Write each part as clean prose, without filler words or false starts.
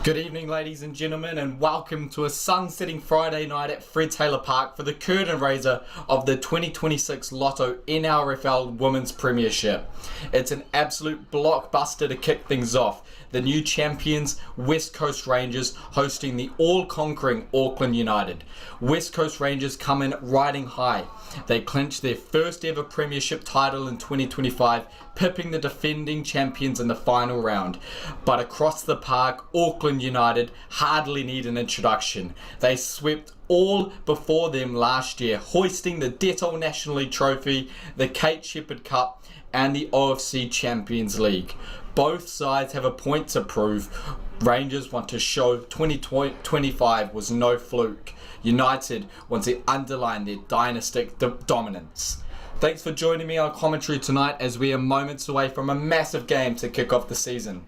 Good evening, ladies and gentlemen, and welcome to a sun-setting Friday night at Fred Taylor Park for the curtain raiser of the 2026 LOTTO NRFL Women's Premiership. It's an absolute blockbuster to kick things off. The new champions, West Coast Rangers, hosting the all-conquering Auckland United. West Coast Rangers come in riding high. They clinched their first ever Premiership title in 2025, pipping the defending champions in the final round. But across the park, Auckland United hardly need an introduction. They swept all before them last year, hoisting the Detto National League Trophy, the Kate Shepherd Cup, and the OFC Champions League. Both sides have a point to prove. Rangers want to show 2025 was no fluke. United want to underline their dynastic dominance. Thanks for joining me on commentary tonight as we are moments away from a massive game to kick off the season.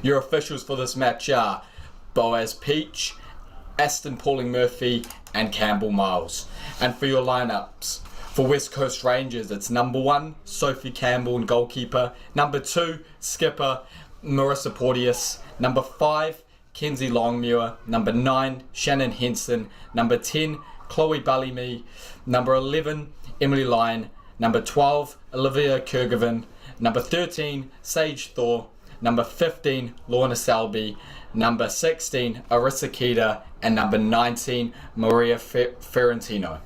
Your officials for this match are Boaz Peach, Aston Pauling Murphy, and Campbell Miles. And for your lineups, for West Coast Rangers, it's number 1, Sophie Campbell and goalkeeper. Number 2, skipper Marissa Porteous. Number 5, Kenzie Longmuir. Number 9, Shannon Henson. Number 10, Chloe Ballymee. Number 11, Emily Lyon. Number 12, Olivia Kergovan. Number 13, Sage Thor. Number 15, Lorna Selby. Number 16, Arissa Keita. And number 19, Maria Ferrantino.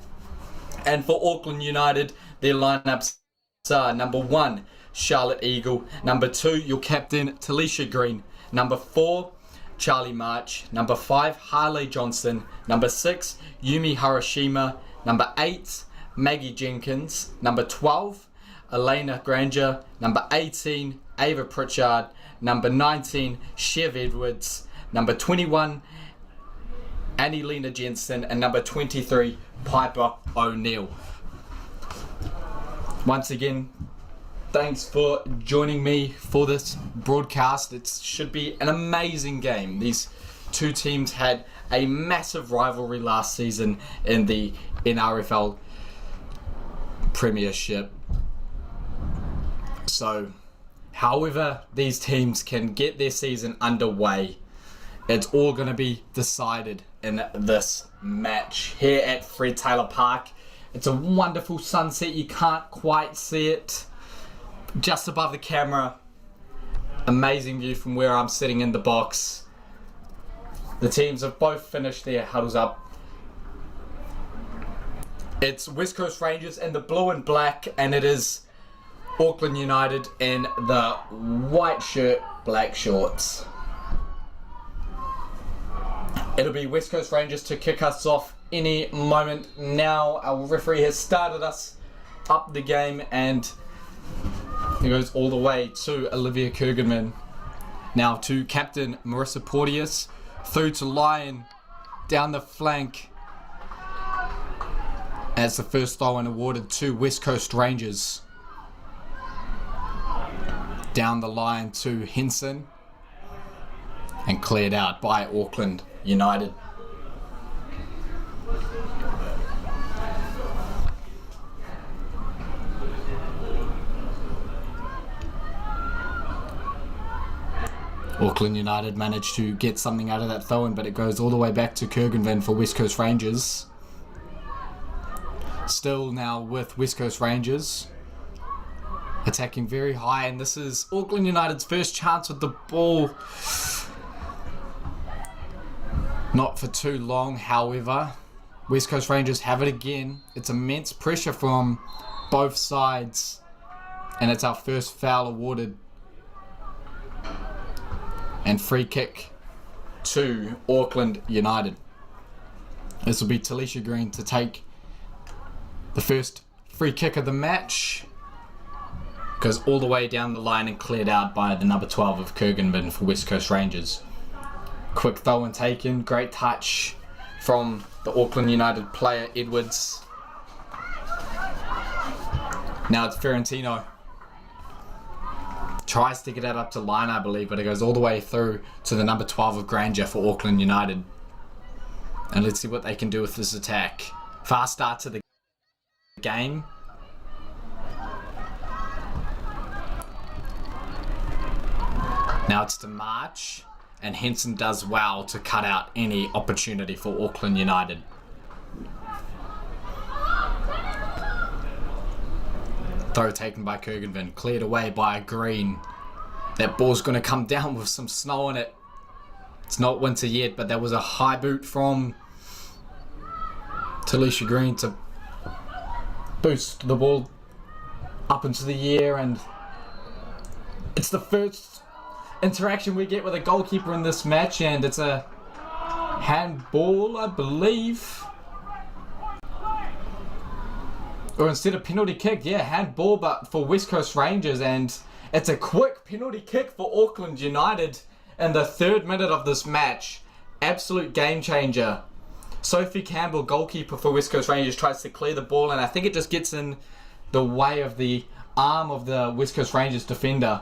And for Auckland United, their lineups are number 1, Charlotte Eagle. Number 2, your captain, Talisha Green. Number 4, Charlie March. Number 5, Harley Johnson. Number 6, Yumi Harashima. Number 8, Maggie Jenkins. Number 12, Elena Granger. Number 18, Ava Pritchard. Number 19, Chev Edwards. Number 21, Annie Lena Jensen. And number 23, Piper O'Neill. Once again, thanks for joining me for this broadcast. It should be an amazing game. These two teams had a massive rivalry last season in the NRFL Premiership. So, however these teams can get their season underway, it's all going to be decided in this match here at Fred Taylor Park. It's a wonderful sunset. You can't quite see it just above the camera. Amazing view from where I'm sitting in the box. The teams have both finished their huddles up. It's West Coast Rangers in the blue and black, and it is Auckland United in the white shirt, black shorts. It'll be West Coast Rangers to kick us off any moment now. Our referee has started us up the game, and it goes all the way to Olivia Kergovan. Now to captain Marissa Porteous, through to Lyon, down the flank, as the first throw-in awarded to West Coast Rangers. Down the line to Henson, and cleared out by Auckland United. Auckland United managed to get something out of that throw-in, but it goes all the way back to Kergovan for West Coast Rangers. Still now with West Coast Rangers attacking very high, and this is Auckland United's first chance with the ball. Not for too long, however. West Coast Rangers have it again. It's immense pressure from both sides, and it's our first foul awarded. And free kick to Auckland United. This will be Talisha Green to take the first free kick of the match. Goes all the way down the line and cleared out by the number 12 of Kergovan for West Coast Rangers. Quick throw and taken, great touch from the Auckland United player Edwards. Now it's Ferrantino. Tries to get that up to line, I believe, but it goes all the way through to the number 12 of Granger for Auckland United. And let's see what they can do with this attack. Fast start to the game. Now it's to March. and Henson does well to cut out any opportunity for Auckland United. Throw taken by Kurgenvin, cleared away by Green. That ball's going to come down with some snow on it. It's not winter yet, but that was a high boot from Talisha Green to boost the ball up into the air, and it's the first interaction we get with a goalkeeper in this match, and it's a handball, I believe. Or instead of penalty kick, yeah, handball, but for West Coast Rangers, and it's a quick penalty kick for Auckland United in the 3rd minute of this match. Absolute game changer. Sophie Campbell, goalkeeper for West Coast Rangers, tries to clear the ball, and I think it just gets in the way of the arm of the West Coast Rangers defender.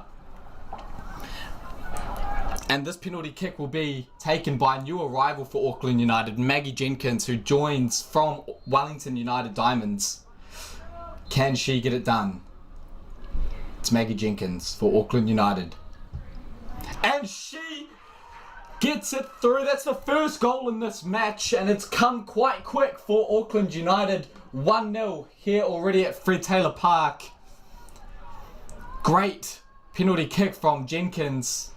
And this penalty kick will be taken by a new arrival for Auckland United, Maggie Jenkins, who joins from Wellington United Diamonds. Can she get it done? It's Maggie Jenkins for Auckland United. And she gets it through. That's the first goal in this match, and it's come quite quick for Auckland United. 1-0 here already at Fred Taylor Park. Great penalty kick from Jenkins.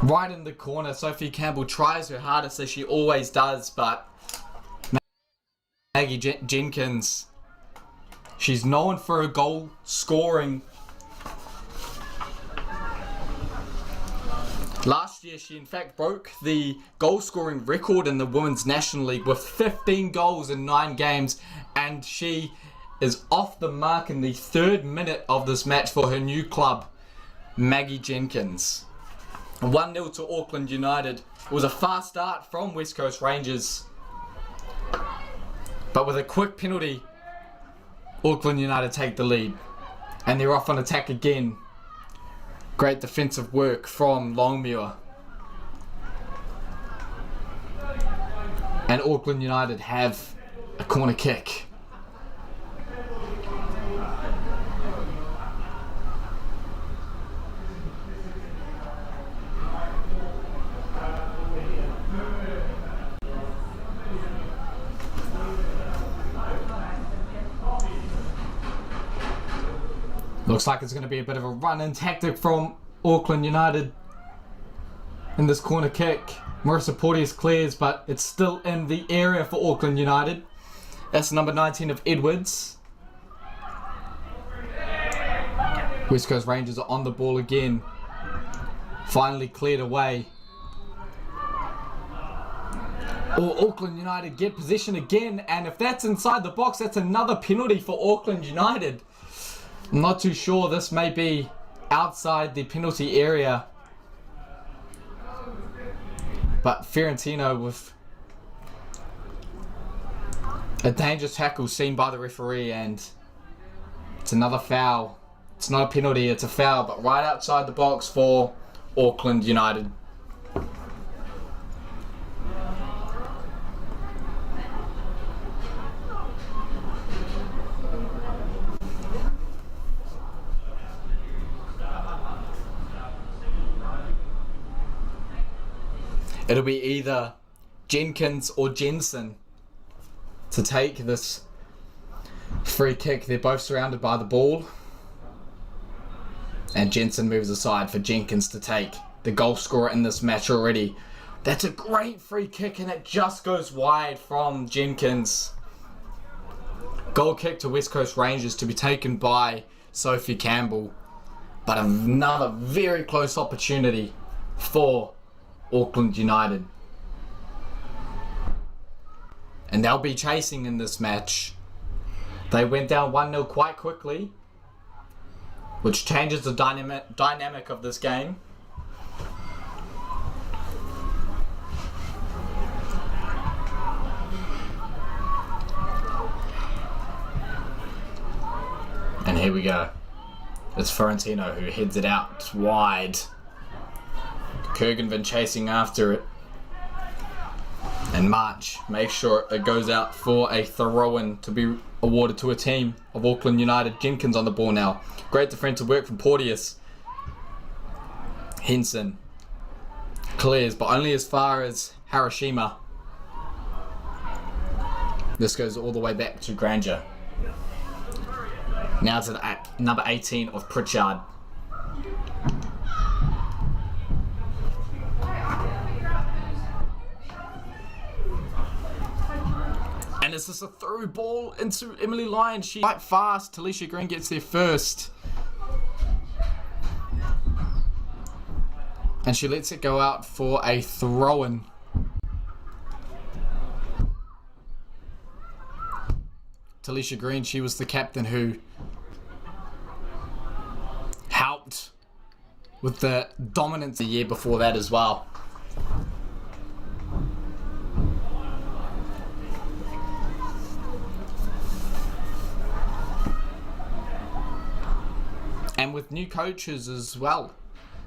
Right in the corner, Sophie Campbell tries her hardest as she always does, but Maggie Jenkins, she's known for her goal scoring. Last year, she in fact broke the goal scoring record in the Women's National League with 15 goals in 9 games, and she is off the mark in the 3rd minute of this match for her new club, Maggie Jenkins. 1-0 to Auckland United. It was a fast start from West Coast Rangers, but with a quick penalty, Auckland United take the lead, and they're off on attack again. Great defensive work from Longmuir. And Auckland United have a corner kick. Looks like it's going to be a bit of a run-in tactic from Auckland United in this corner kick. Marissa Porteous clears, but it's still in the area for Auckland United. That's number 19 of Edwards. West Coast Rangers are on the ball again. Finally cleared away. Auckland United get possession again, and if that's inside the box, that's another penalty for Auckland United. I'm not too sure. This may be outside the penalty area, but Fiorentino with a dangerous tackle seen by the referee, and it's another foul. It's not a penalty, it's a foul, but right outside the box for Auckland United. It'll be either Jenkins or Jensen to take this free kick. They're both surrounded by the ball, and Jensen moves aside for Jenkins to take, the goal scorer in this match already. That's a great free kick, and it just goes wide from Jenkins. Goal kick to West Coast Rangers to be taken by Sophie Campbell, but another very close opportunity for Auckland United. And they'll be chasing in this match. They went down 1-0 quite quickly, which changes the dynamic of this game. And here we go. It's Fiorentino who heads it out wide. Kurgenvin chasing after it. And March, make sure it goes out for a throw-in to be awarded to a team of Auckland United. Jenkins on the ball now. Great defensive work from Porteous. Henson clears, but only as far as Hiroshima. This goes all the way back to Granger. Now to the number 18 of Pritchard. And it's just a through ball into Emily Lyon. She's quite fast. Talisha Green gets there first. And she lets it go out for a throw-in. Talisha Green, she was the captain who helped with the dominance the year before that as well. And with new coaches as well.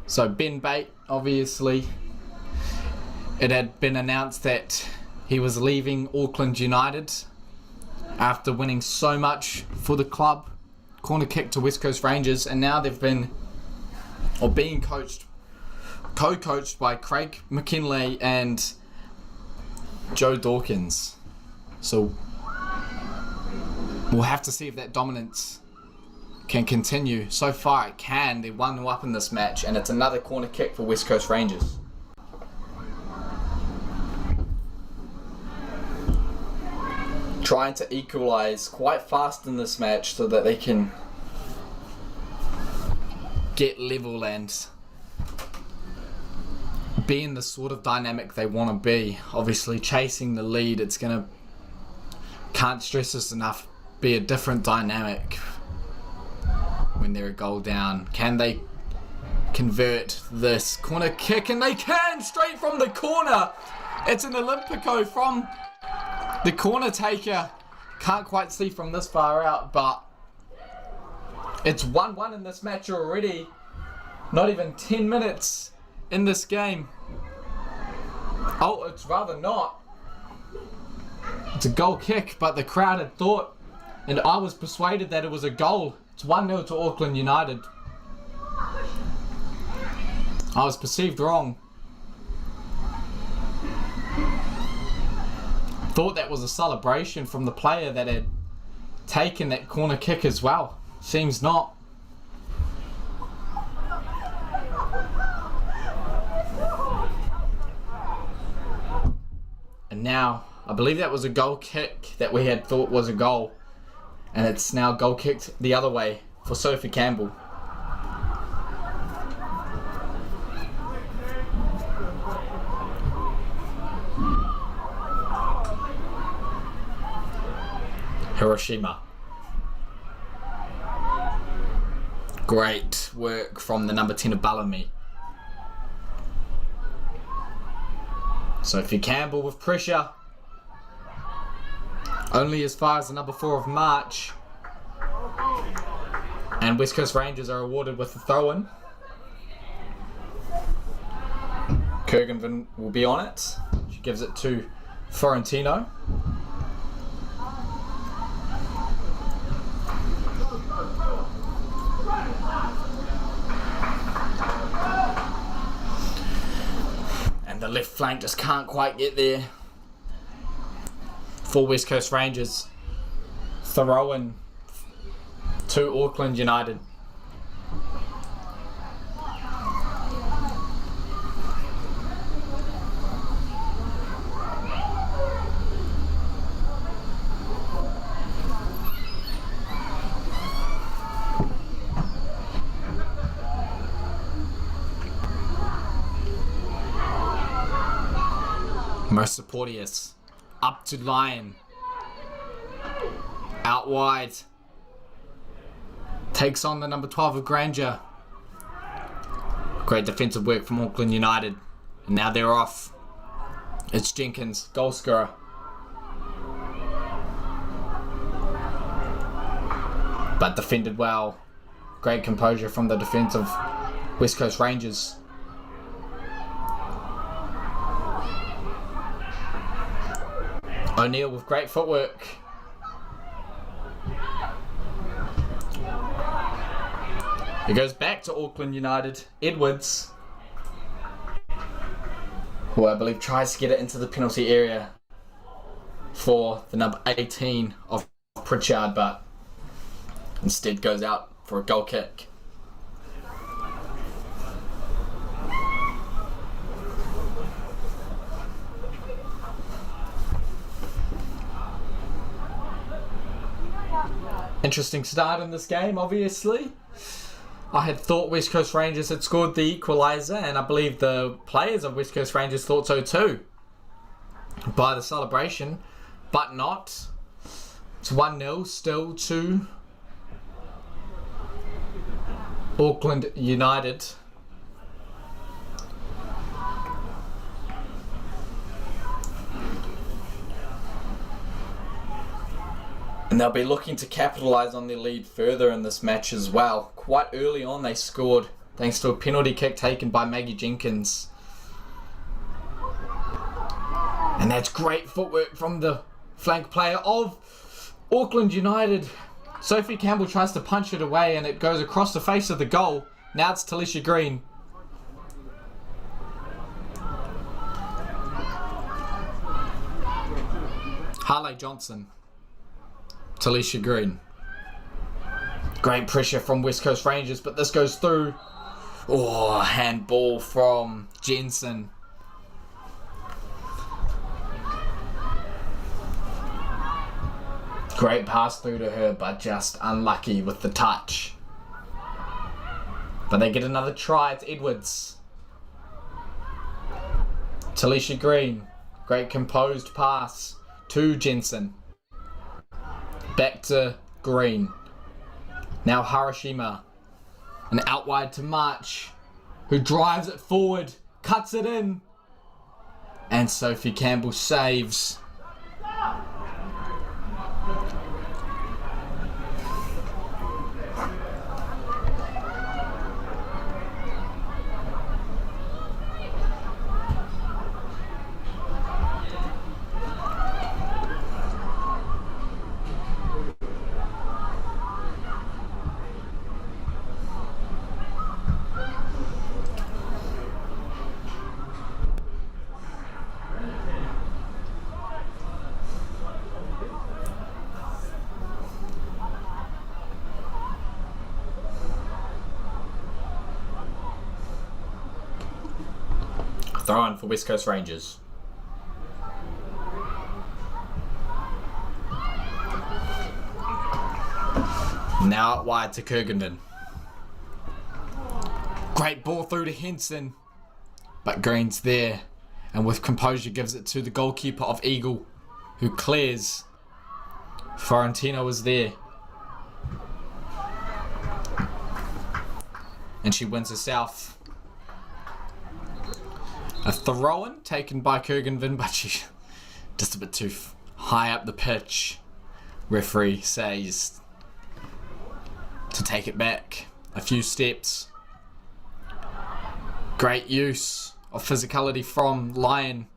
So Ben Bate, obviously, it had been announced that he was leaving Auckland United after winning so much for the club. Corner kick to West Coast Rangers, and now they've been, or being co-coached by Craig McKinley and Joe Dawkins. So we'll have to see if that dominance can continue. So far it can. They're 1-0 up in this match, and it's another corner kick for West Coast Rangers. Trying to equalise quite fast in this match so that they can get level and be in the sort of dynamic they want to be. Obviously chasing the lead, it's gonna, can't stress this enough, be a different dynamic when they're a goal down. Can they convert this corner kick? And they can, straight from the corner. It's an Olympico from the corner taker. Can't quite see from this far out, but it's 1-1 in this match already. Not even 10 minutes in this game. Oh, it's rather not. It's a goal kick, but the crowd had thought, and I was persuaded that it was a goal. It's 1-0 to Auckland United. I was perceived wrong. Thought that was a celebration from the player that had taken that corner kick as well. Seems not. And now, I believe that was a goal kick that we had thought was a goal. And it's now goal kicked the other way for Sophie Campbell. Hiroshima. Great work from the number 10 of Bellamy. Sophie Campbell with pressure. Only as far as the number 4 of March. And West Coast Rangers are awarded with the throw-in. Kurgenvin will be on it. She gives it to Florentino. And the left flank just can't quite get there. For West Coast Rangers, throw-in to Auckland United. Most Porteous. Up to Lyon. Out wide. Takes on the number 12 of Granger. Great defensive work from Auckland United. And now they're off. It's Jenkins, goal scorer. But defended well. Great composure from the defense of West Coast Rangers. O'Neill with great footwork. It goes back to Auckland United. Edwards, who I believe tries to get it into the penalty area for the number 18 of Pritchard, but instead goes out for a goal kick. Interesting start in this game, obviously. I had thought West Coast Rangers had scored the equaliser, and I believe the players of West Coast Rangers thought so too by the celebration, but not. It's 1-0 still to Auckland United. And they'll be looking to capitalise on their lead further in this match as well. Quite early on they scored thanks to a penalty kick taken by Maggie Jenkins. And that's great footwork from the flank player of Auckland United. Sophie Campbell tries to punch it away and it goes across the face of the goal. Now it's Talisha Green. Harley Johnson. Talisha Green. Great pressure from West Coast Rangers, but this goes through. Oh, handball from Jensen. Great pass through to her, but just unlucky with the touch. But they get another try. It's Edwards. Talisha Green. Great composed pass to Jensen. Back to Green. Now Harashima. And out wide to March, who drives it forward, cuts it in. And Sophie Campbell saves. Throw on for West Coast Rangers. Now out wide to Kurgenden. Great ball through to Henson. But Green's there. And with composure gives it to the goalkeeper of Eagle, who clears. Florentino is there. And she wins herself. A throw-in taken by Kurgenvin, but she's just a bit too high up the pitch. Referee says to take it back a few steps. Great use of physicality from Lyon.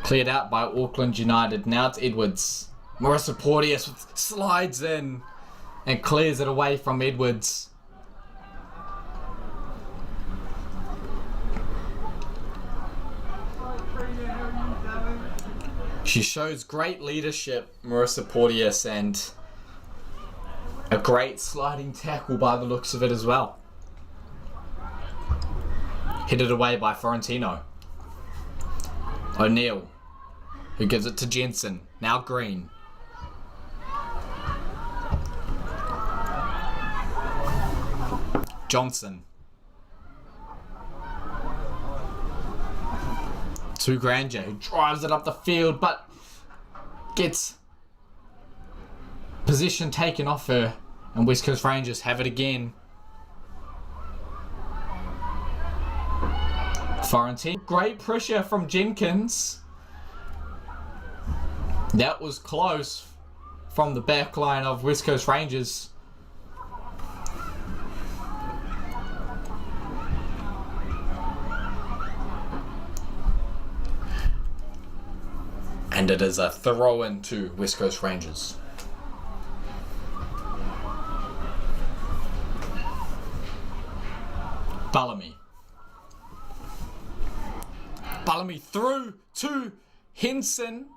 Cleared out by Auckland United. Now it's Edwards. Marissa Porteous slides in and clears it away from Edwards. She shows great leadership, Marissa Porteous, and a great sliding tackle by the looks of it as well. Headed away by Florentino. O'Neill, who gives it to Jensen. Now Green. Johnson. To Granger, who drives it up the field, but gets position taken off her, and West Coast Rangers have it again. Florentine, great pressure from Jenkins. That was close from the back line of West Coast Rangers. And And it is a throw in to West Coast Rangers. Bellamy through to Henson.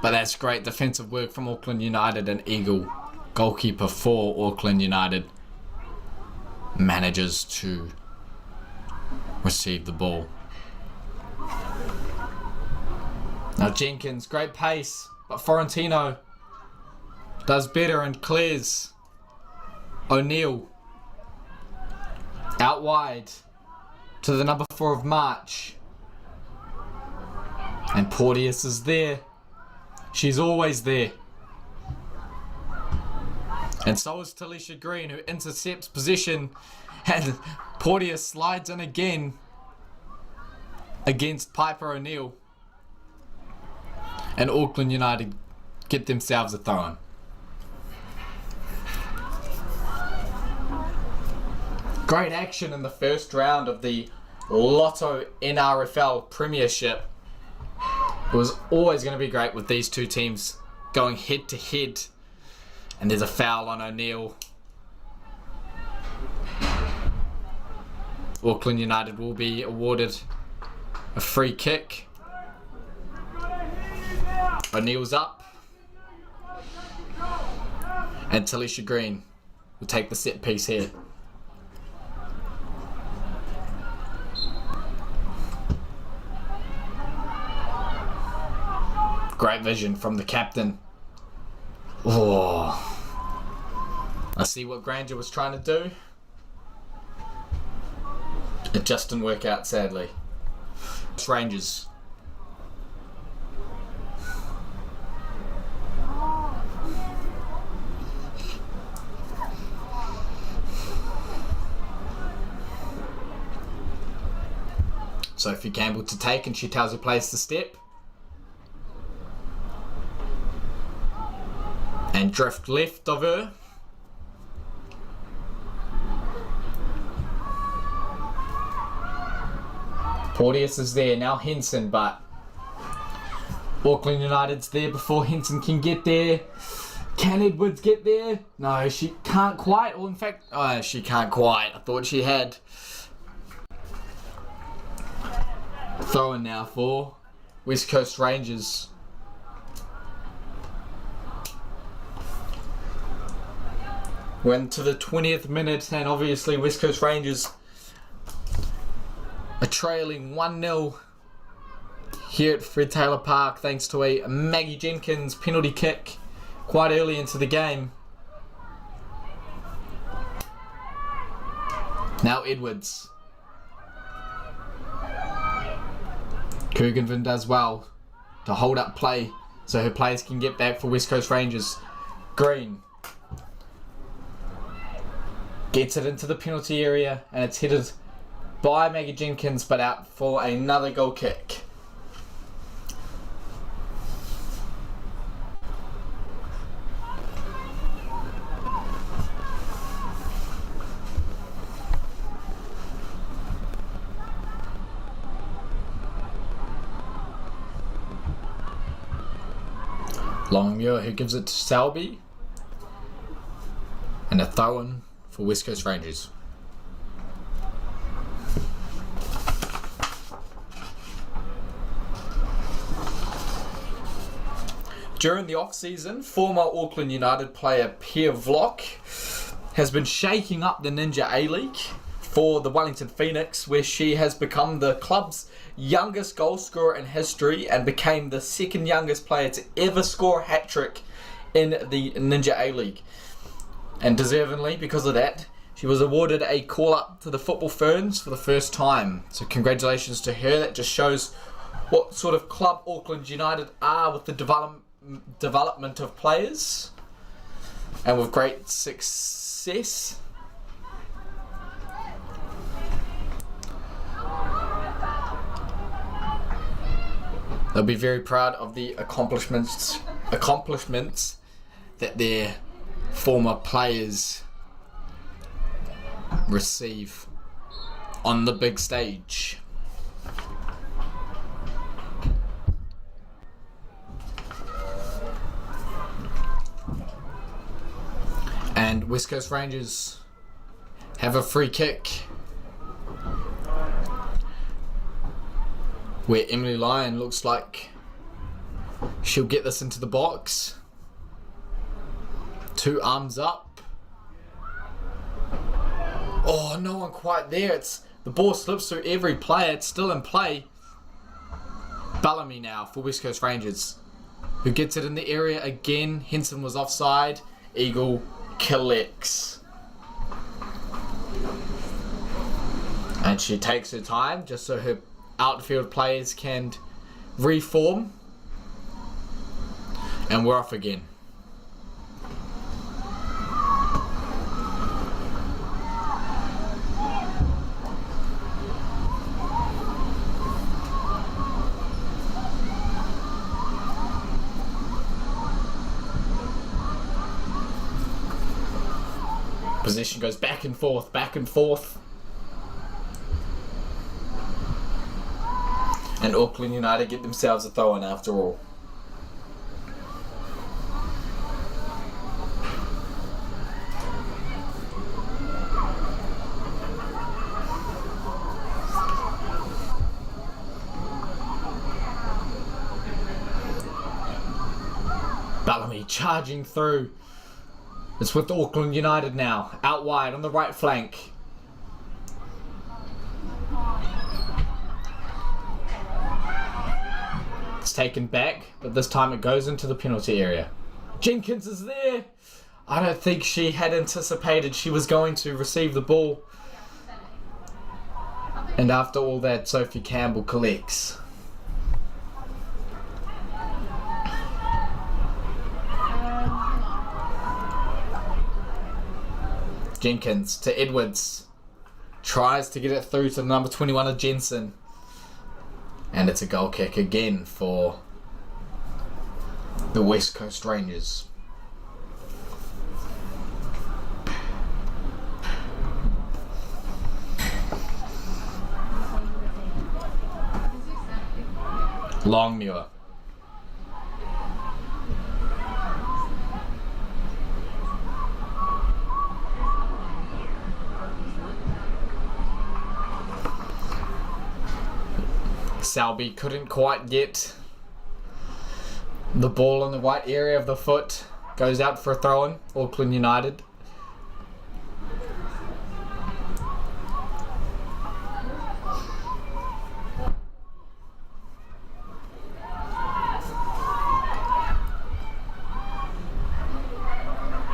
But that's great defensive work from Auckland United, and Eagle, goalkeeper for Auckland United, manages to receive the ball. Now Jenkins, great pace, but Florentino does better and clears. O'Neill out wide to the number 4 of March. And Porteous is there. She's always there. And so is Talisha Green, who intercepts position. And Porteous slides in again against Piper O'Neill. And Auckland United get themselves a throw-in. Great action in the first round of the Lotto NRFL Premiership. It was always going to be great with these two teams going head to head. And there's a foul on O'Neill. Auckland United will be awarded a free kick. O'Neill's up. And Talisha Green will take the set piece here. Great vision from the captain. Oh. I see what Granger was trying to do. It just didn't work out, sadly. It's Rangers. Sophie Campbell to take, and she tells her players to step. And drift left of her. Porteous is there, now Henson, but Auckland United's there before Henson can get there. Can Edwards get there? No, she can't quite, or in fact, she can't quite. I thought she had. Throw in now for West Coast Rangers. We're into the 20th minute, and obviously West Coast Rangers are trailing 1-0 here at Fred Taylor Park thanks to a Maggie Jenkins penalty kick quite early into the game. Now Edwards. Kurgenvin does well to hold up play so her players can get back for West Coast Rangers. Green gets it into the penalty area, and it's headed by Maggie Jenkins, but out for another goal kick. Longmuir, who gives it to Selby, and a throw-in for West Coast Rangers. During the off-season, former Auckland United player Pierre Vlock has been shaking up the Ninja A-League for the Wellington Phoenix, where she has become the club's youngest goal scorer in history and became the second youngest player to ever score a hat-trick in the Ninja A-League. And deservingly, because of that, she was awarded a call-up to the Football Ferns for the first time. So congratulations to her. That just shows what sort of club Auckland United are with the development of players, and with great success. They'll be very proud of the accomplishments that their former players receive on the big stage. And West Coast Rangers have a free kick where Emily Lyon looks like she'll get this into the box. 2 arms up. Oh, no one quite there. The ball slips through every player. It's still in play. Bellamy now for West Coast Rangers, who gets it in the area again. Henson was offside. Eagle collects. And she takes her time just so her outfield players can reform. And we're off again. Possession goes back and forth, back and forth. And Auckland United get themselves a throw-in after all. Bellamy charging through. It's with Auckland United now, out wide on the right flank. It's taken back, but this time it goes into the penalty area. Jenkins is there. I don't think she had anticipated she was going to receive the ball. And after all that, Sophie Campbell collects. Jenkins to Edwards. Tries to get it through to number 21 of Jensen. And it's a goal kick again for the West Coast Rangers. Longmuir. Selby couldn't quite get the ball in the right area of the foot. Goes out for a throw-in. Auckland United.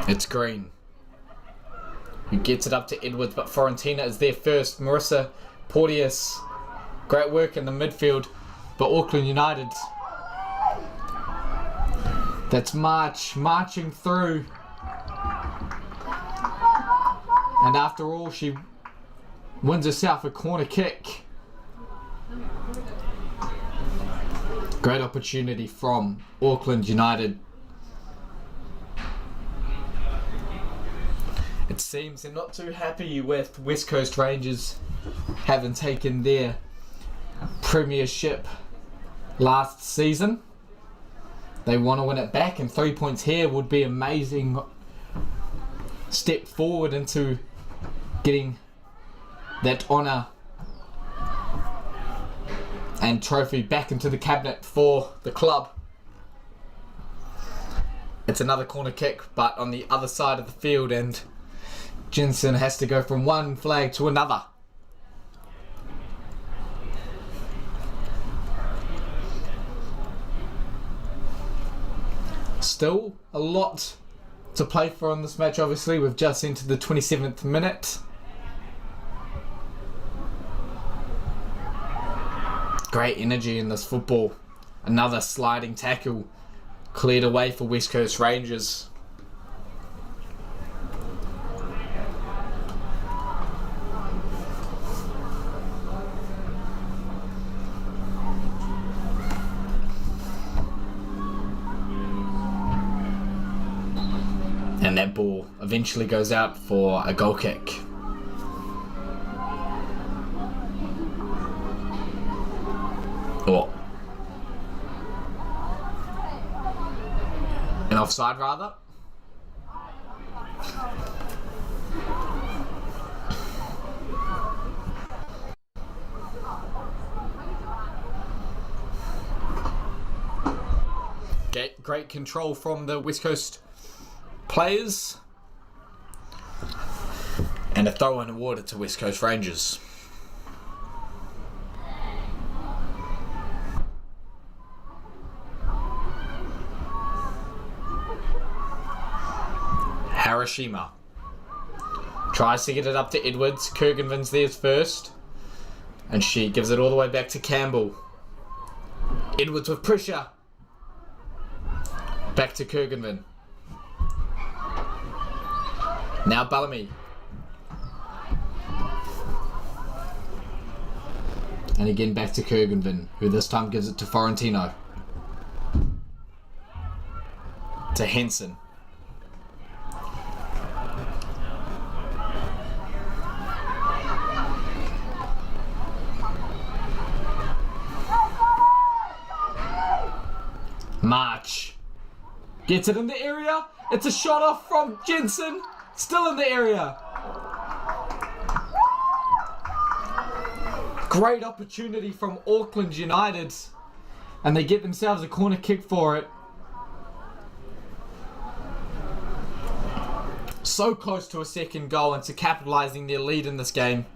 It's Green, who gets it up to Edwards, but Florentina is there first. Marissa Porteous. Great work in the midfield, but Auckland United. That's marching through. And after all, she wins herself a corner kick. Great opportunity from Auckland United. It seems they're not too happy with West Coast Rangers having taken their Premiership last season. They want to win it back, and 3 points here would be amazing step forward into getting that honour and trophy back into the cabinet for the club. It's another corner kick, but on the other side of the field, and Jensen has to go from one flag to another. Still a lot to play for in this match, obviously. We've just entered the 27th minute. Great energy in this football. Another sliding tackle cleared away for West Coast Rangers. And that ball eventually goes out for a goal kick. Or an offside rather. Great control from the West Coast players. And a throw-in awarded to West Coast Rangers. Hiroshima tries to get it up to Edwards. Kurgenvin's there's first. And she gives it all the way back to Campbell. Edwards with pressure. Back to Kurgenvin. Now Bellamy. And again back to Kurgenvin, who this time gives it to Florentino. To Henson. March. Gets it in the area. It's a shot off from Jensen. Still in the area. Great opportunity from Auckland United. And they get themselves a corner kick for it. So close to a second goal and to capitalising their lead in this game.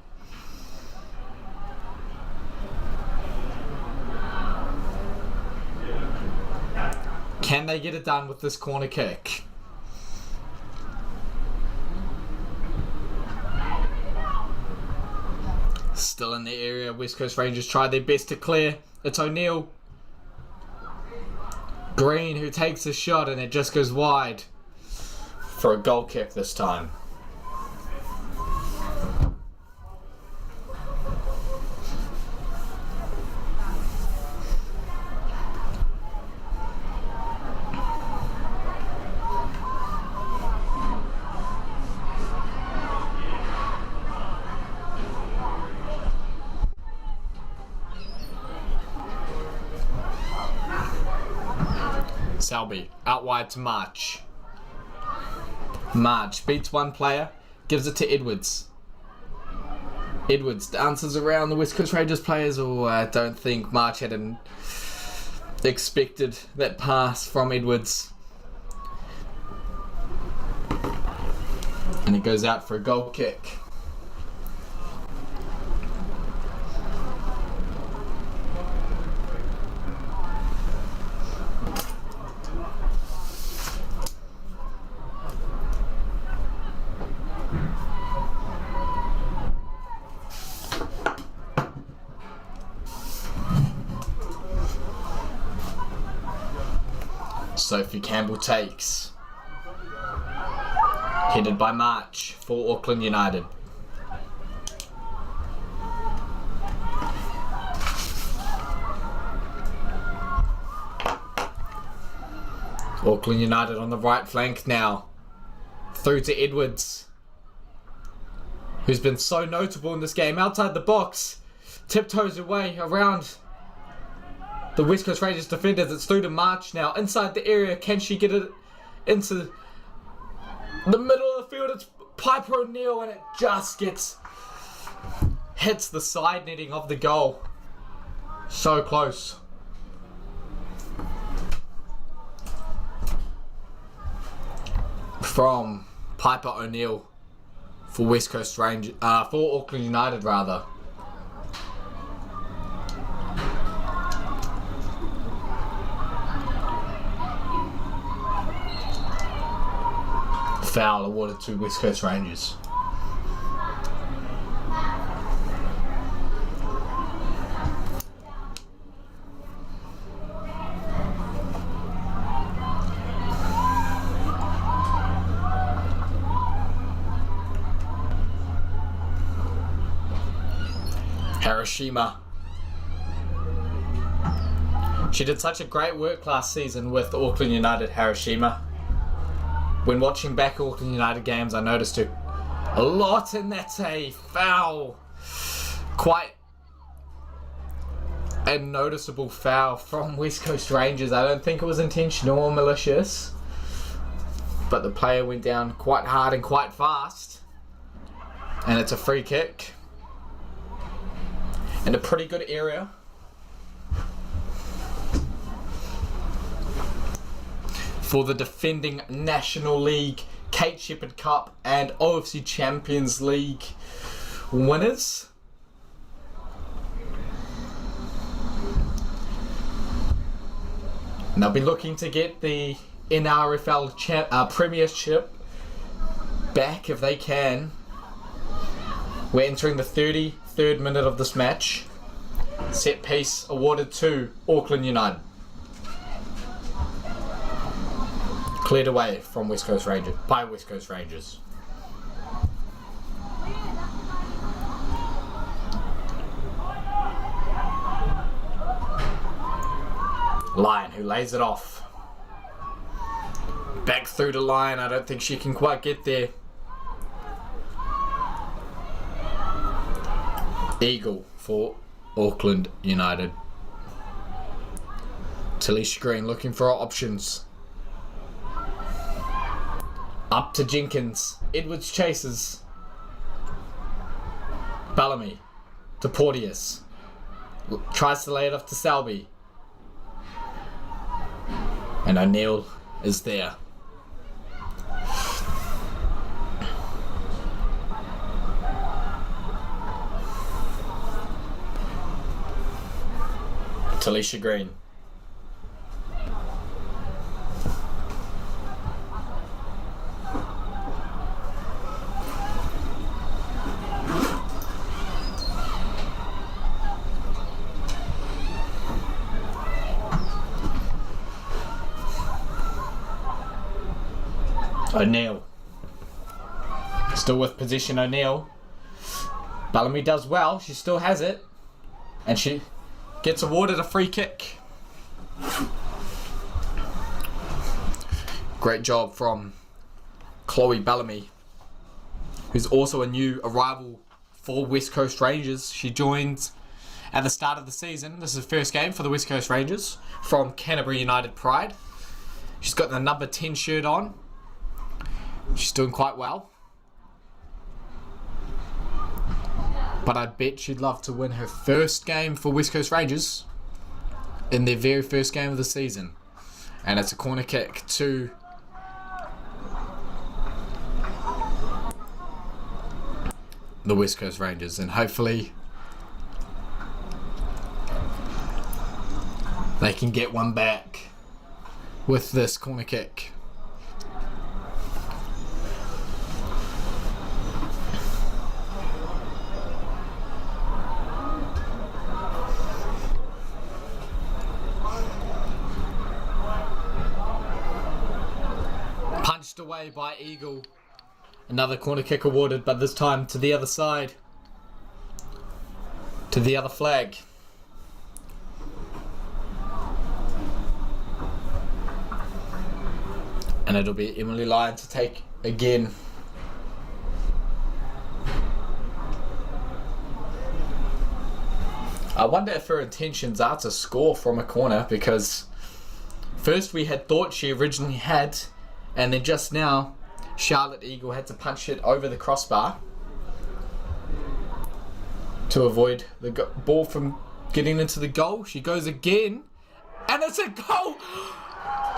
Can they get it done with this corner kick? Still in the area. West Coast Rangers try their best to clear. It's O'Neill. Green who takes a shot and it just goes wide for a goal kick this time. Selby, out wide to March. March beats one player, gives it to Edwards. Edwards dances around the West Coast Rangers players. Oh, I don't think March had expected that pass from Edwards. And it goes out for a goal kick. Sophie Campbell takes. Headed by March for Auckland United. Auckland United on the right flank now. Through to Edwards, who's been so notable in this game. Outside the box. Tiptoes away around the West Coast Rangers defenders. It's through to March now. Inside the area. Can she get it into the middle of the field? It's Piper O'Neill and it just hits the side netting of the goal. So close. From Piper O'Neill for West Coast Rangers, for Auckland United rather. Foul awarded to West Coast Rangers. Hiroshima. She did such a great work last season with Auckland United, Hiroshima. When watching back Auckland United games, I noticed her a lot, and that's a foul. Quite a noticeable foul from West Coast Rangers. I don't think it was intentional or malicious, but the player went down quite hard and quite fast. And it's a free kick. In a pretty good area. for the defending National League, Kate Shepherd Cup and OFC Champions League winners. And they'll be looking to get the NRFL Premiership back if they can. We're entering the 33rd minute of this match. Set piece awarded to Auckland United. Cleared away from West Coast Rangers by West Coast Rangers. Lyon, who lays it off. Back through the line. I don't think she can quite get there. Eagle for Auckland United. Talisha Green looking for our options. Up to Jenkins. Edwards chases. Bellamy to Porteous. Tries to lay it off to Selby. And O'Neill is there. Talisha Green. O'Neill. Still with possession, O'Neill. Bellamy does well. She still has it. And she gets awarded a free kick. Great job from Chloe Bellamy, who's also a new arrival for West Coast Rangers. She joined at the start of the season. This is the first game for the West Coast Rangers from Canterbury United Pride. She's got the number 10 shirt on. She's doing quite well. But I bet she'd love to win her first game for West Coast Rangers in their very first game of the season. And it's a corner kick to the West Coast Rangers. And hopefully they can get one back with this corner kick. Punched away by Eagle. Another corner kick awarded, but this time to the other side. To the other flag. And it'll be Emily Lyon to take again. I wonder if her intentions are to score from a corner, because first we had thought she originally had, and then just now Charlotte Eagle had to punch it over the crossbar to avoid the ball from getting into the goal. She goes again, and it's a goal!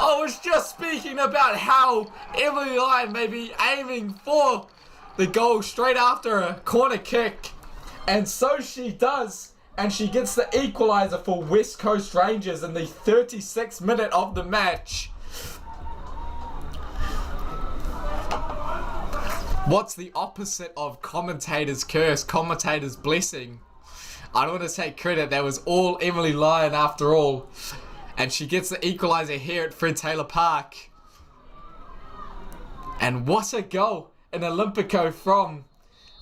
I was just speaking about how Emily Lyon may be aiming for the goal straight after a corner kick, and so she does, and she gets the equalizer for West Coast Rangers in the 36th minute of the match. What's the opposite of commentator's curse, commentator's blessing? I don't want to take credit, that was all Emily Lyon after all. And she gets the equalizer here at Fred Taylor Park. And what a goal, an Olympico from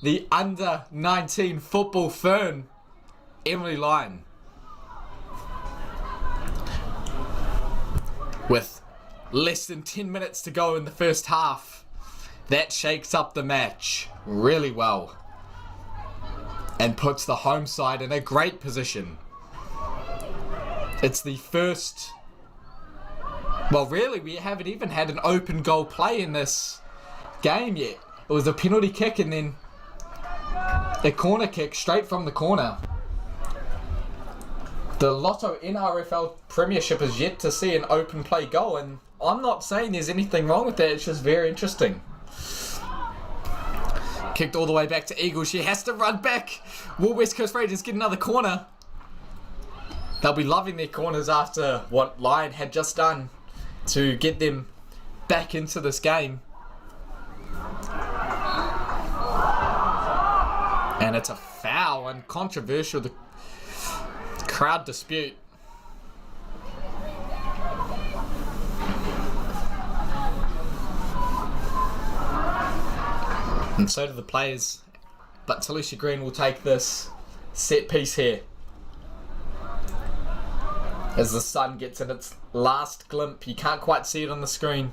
the under-19 football fern, Emily Lyon. With less than 10 minutes to go in the first half, that shakes up the match really well and puts the home side in a great position. It's the first, well really we haven't even had an open goal play in this game yet. It was a penalty kick and then a corner kick straight from the corner. The Lotto NRFL Premiership is yet to see an open play goal, and I'm not saying there's anything wrong with that. It's just very interesting. Kicked all the way back to Eagle. She has to run back. Will West Coast Rangers get another corner? They'll be loving their corners after what Lion had just done to get them back into this game. And it's a foul and controversial. The crowd dispute. And so do the players. But Talisha Green will take this set piece here. As the sun gets in its last glimpse. You can't quite see it on the screen.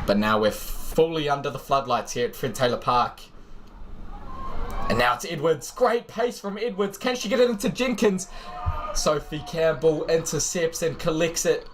But now we're fully under the floodlights here at Fred Taylor Park. And now it's Edwards. Great pace from Edwards. Can she get it into Jenkins? Sophie Campbell intercepts and collects it.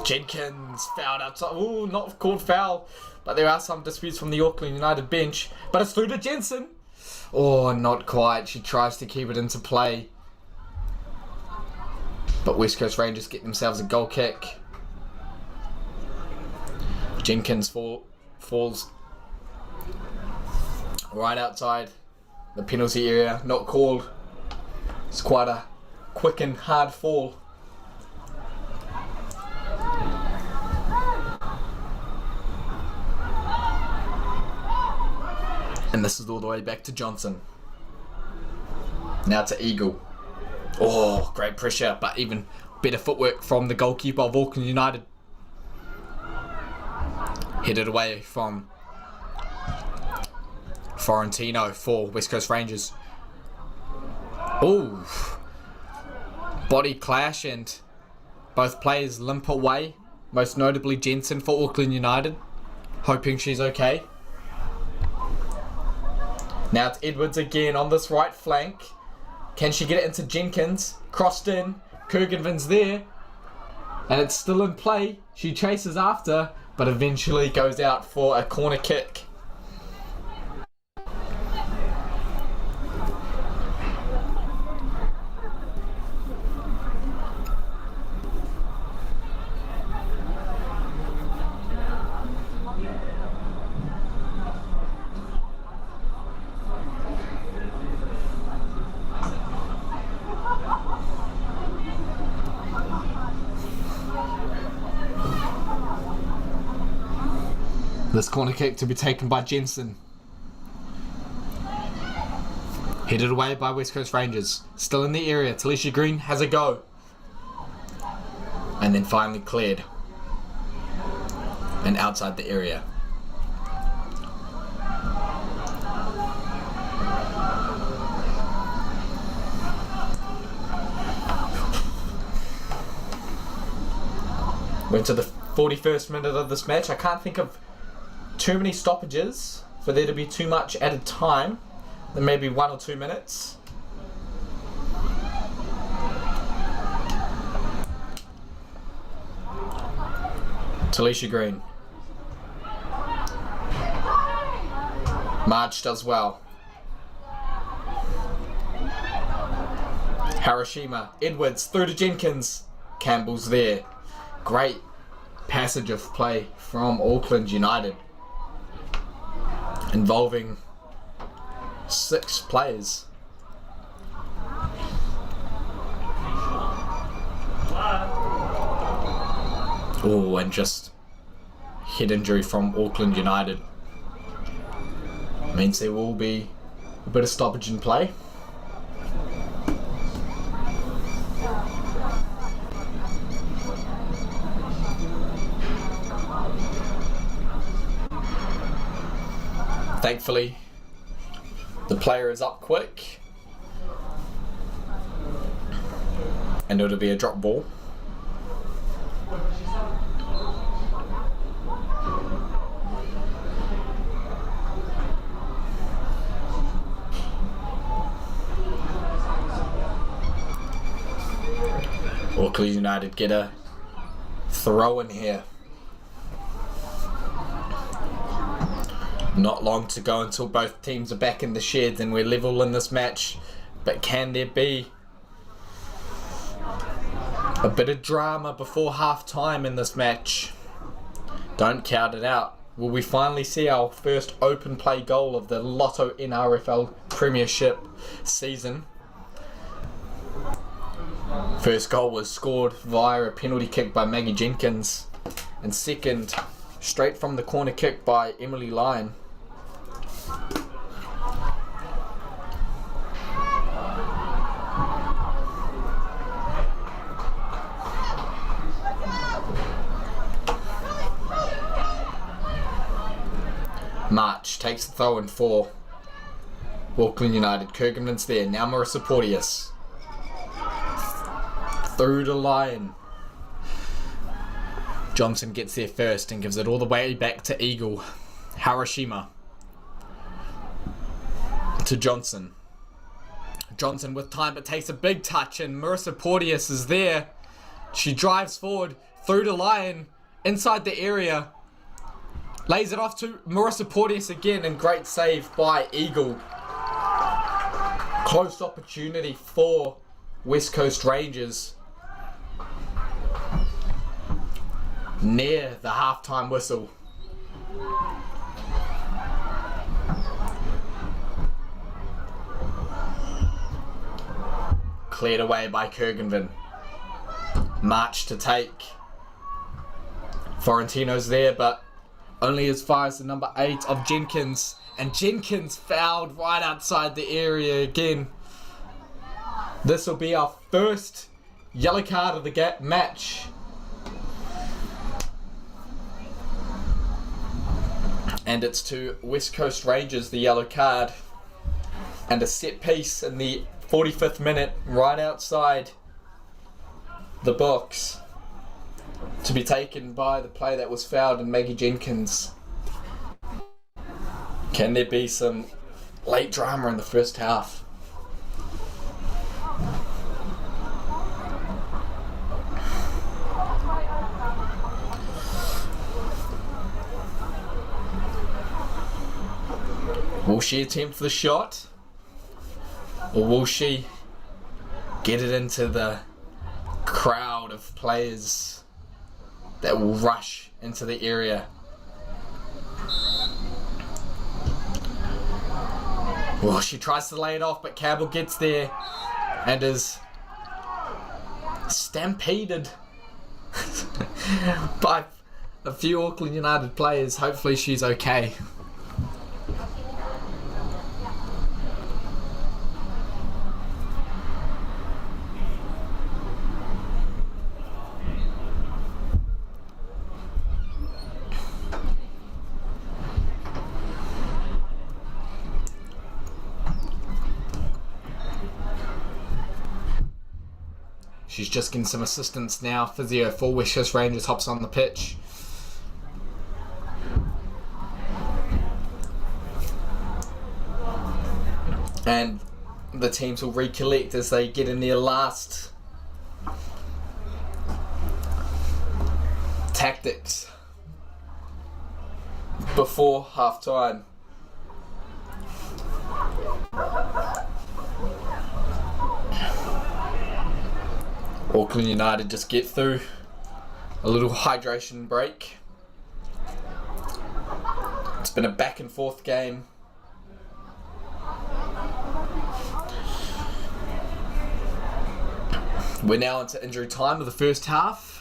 Jenkins fouled outside. Ooh, not called foul. But there are some disputes from the Auckland United bench. But it's through to Jensen. Oh, not quite. She tries to keep it into play. But West Coast Rangers get themselves a goal kick. Jenkins falls right outside the penalty area. Not called. It's quite a quick and hard fall. And this is all the way back to Johnson. Now to Eagle. Oh, great pressure, but even better footwork from the goalkeeper of Auckland United. Headed away from Florentino for West Coast Rangers. Oh, body clash and both players limp away. Most notably Jensen for Auckland United. Hoping she's okay. Now it's Edwards again on this right flank. Can she get it into Jenkins? Crossed in. Kurgenvin's there. And it's still in play. She chases after, but eventually goes out for a corner kick. This corner kick to be taken by Jensen. Headed away by West Coast Rangers. Still in the area. Talisha Green has a go. And then finally cleared. And outside the area. We're to the 41st minute of this match. I can't think of too many stoppages for there to be too much added time. Then maybe 1 or 2 minutes. Talisha Green. March does well. Hiroshima. Edwards through to Jenkins. Campbell's there. Great passage of play from Auckland United. Involving 6 players. Oh, and just head injury from Auckland United. Means there will be a bit of stoppage in play. Thankfully, the player is up quick. And it'll be a drop ball. Auckland United get a throw in here. Not long to go until both teams are back in the sheds and we're level in this match. But can there be a bit of drama before half time in this match? Don't count it out. Will we finally see our first open play goal of the Lotto NRFL Premiership season? First goal was scored via a penalty kick by Maggie Jenkins, and second straight from the corner kick by Emily Lyon. March takes the throw in for Auckland United. Kurganen's there. Now Marissa Porteous. Through to Lyon. Johnson gets there first and gives it all the way back to Eagle. Harashima. To Johnson. Johnson with time but takes a big touch and Marissa Porteous is there. She drives forward through to Lyon. Inside the area. Lays it off to Marissa Porteous again and great save by Eagle. Close opportunity for West Coast Rangers. Near the halftime whistle. Cleared away by Kurganven. March to take. Florentino's there, but only as far as the number 8 of Jenkins. And Jenkins fouled right outside the area again. This will be our first yellow card of the match. And it's to West Coast Rangers, the yellow card. And a set piece in the 45th minute, right outside the box, to be taken by the player that was fouled in Maggie Jenkins. Can there be some late drama in the first half? Will she attempt the shot? Or will she get it into the crowd of players that will rush into the area? Well, she tries to lay it off, but Cabell gets there and is stampeded by a few Auckland United players. Hopefully she's okay. She's just getting some assistance now. Physio for West Coast Rangers hops on the pitch. And the teams will recollect as they get in their last tactics before half time. Auckland United just get through a little hydration break. It's been a back and forth game. We're now into injury time of the first half.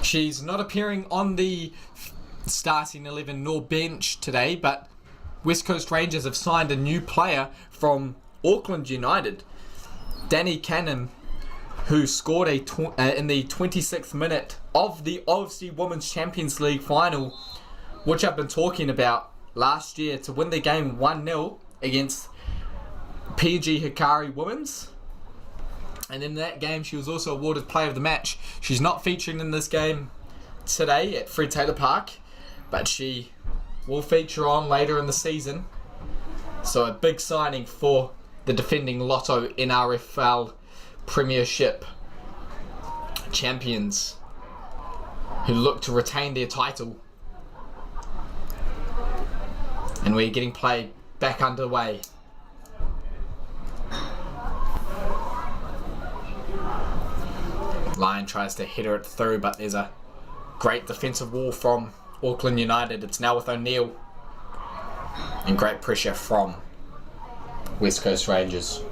She's not appearing on the starting 11 nor bench today, but West Coast Rangers have signed a new player from Auckland United, Danny Cannon, who scored in the 26th minute of the OFC Women's Champions League final, which I've been talking about last year, to win the game 1-0 against PG Hikari Women's. And in that game, she was also awarded Player of the Match. She's not featuring in this game today at Fred Taylor Park, but she will feature on later in the season. So a big signing for the defending Lotto NRFL Premiership champions, who look to retain their title. And we're getting play back underway. Lyon tries to header it through, but there's a great defensive wall from Auckland United. It's now with O'Neill. And great pressure from West Coast Rangers.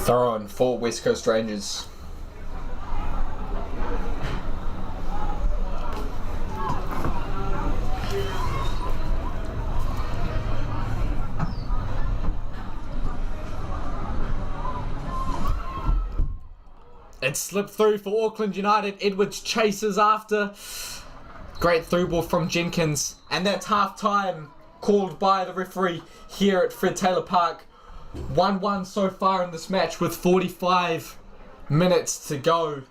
Throw in for West Coast Rangers. It slipped through for Auckland United. Edwards chases after. Great through ball from Jenkins. And that's half time called by the referee here at Fred Taylor Park. 1-1 so far in this match with 45 minutes to go.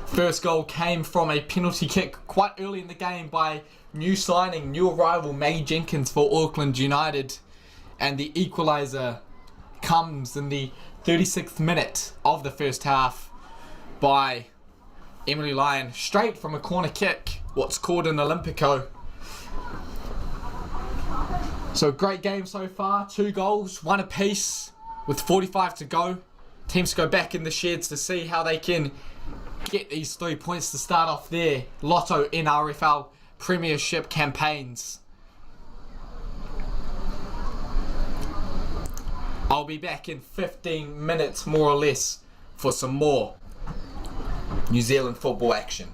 First goal came from a penalty kick quite early in the game by new arrival Maggie Jenkins for Auckland United. And the equalizer comes in the 36th minute of the first half by Emily Lyon, straight from a corner kick, what's called an Olympico. So great game so far, 2 goals, 1 apiece with 45 to go. Teams go back in the sheds to see how they can get these 3 points to start off their Lotto NRFL Premiership campaigns. I'll be back in 15 minutes more or less for some more New Zealand football action.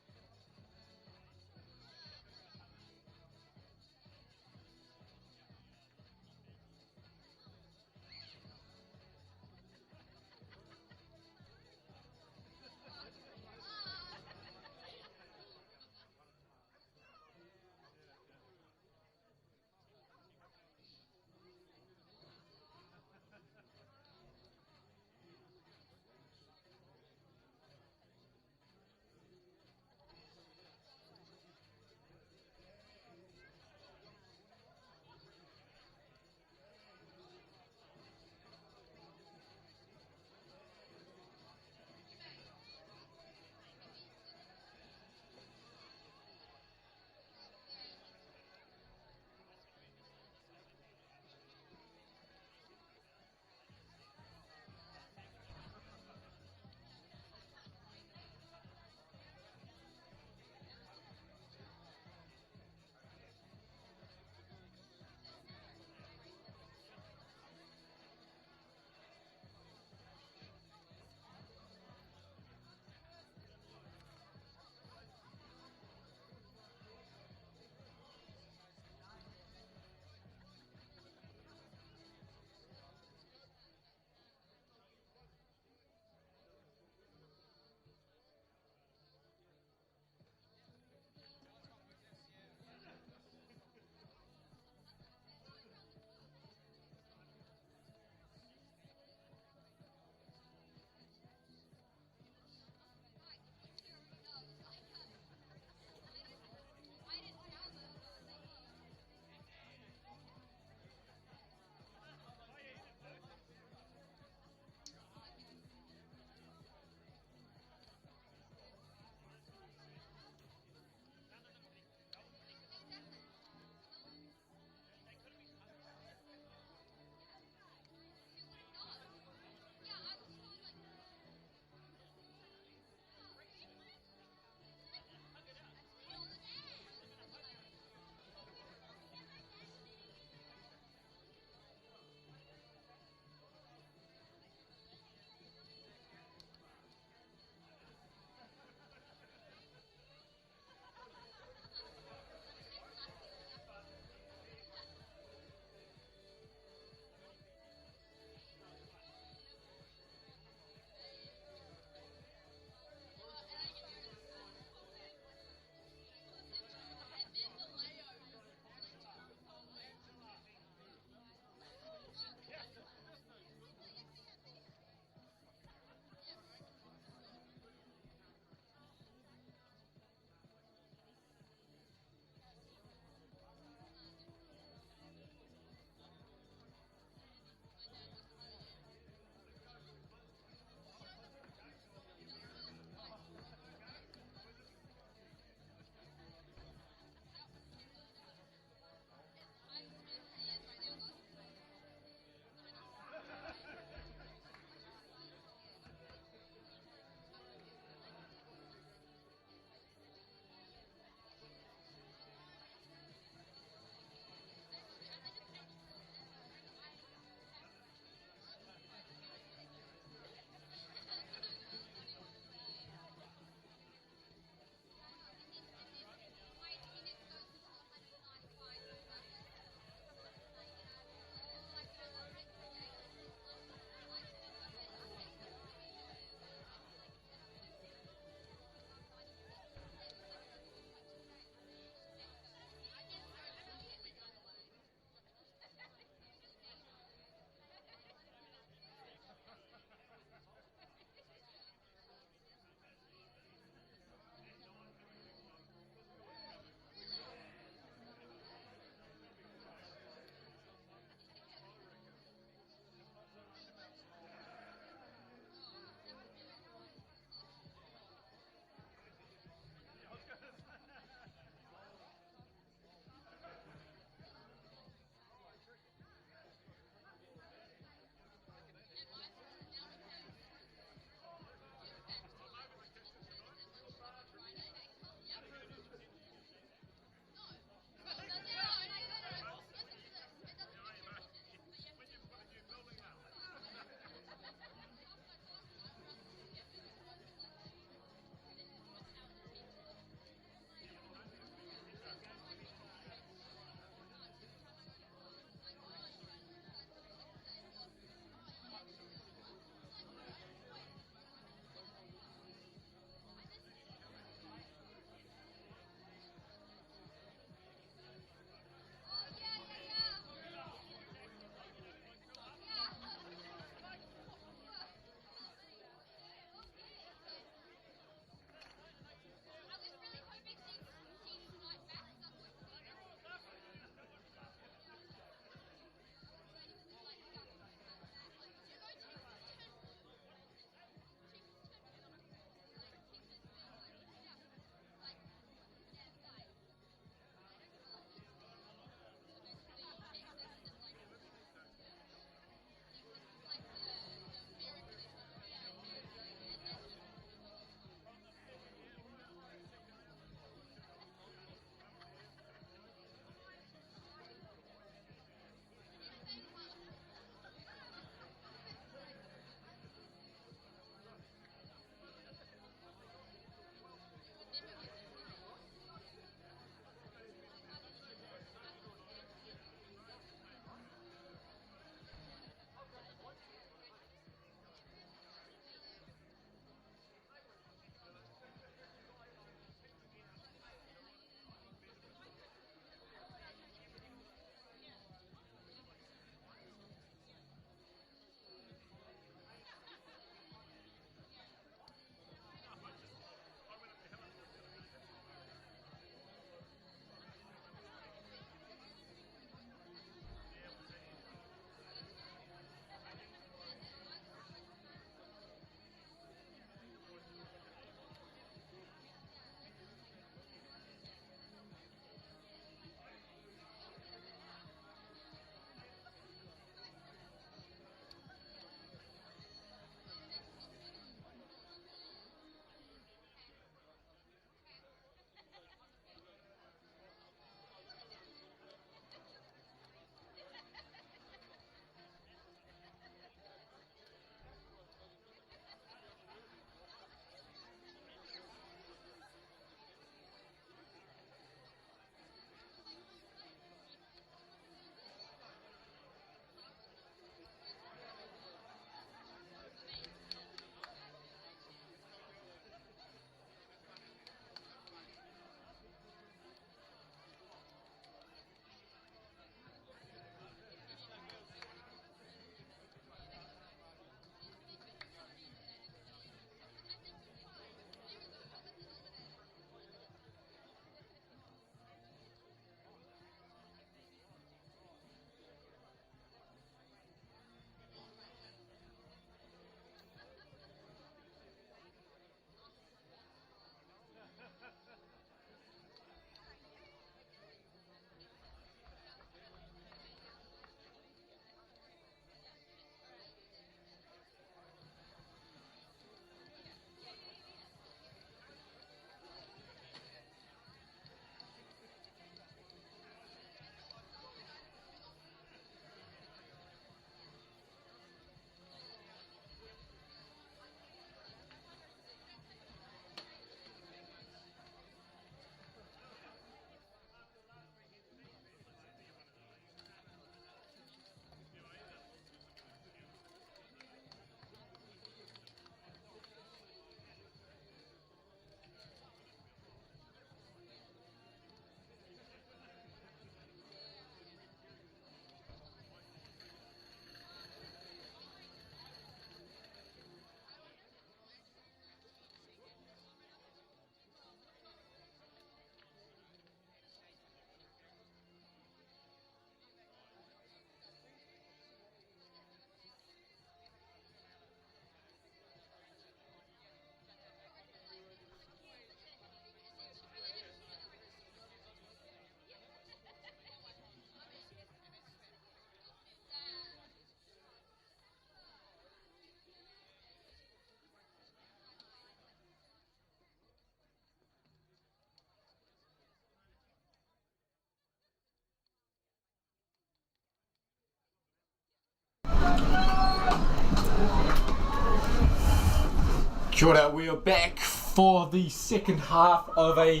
Kia ora, we are back for the second half of a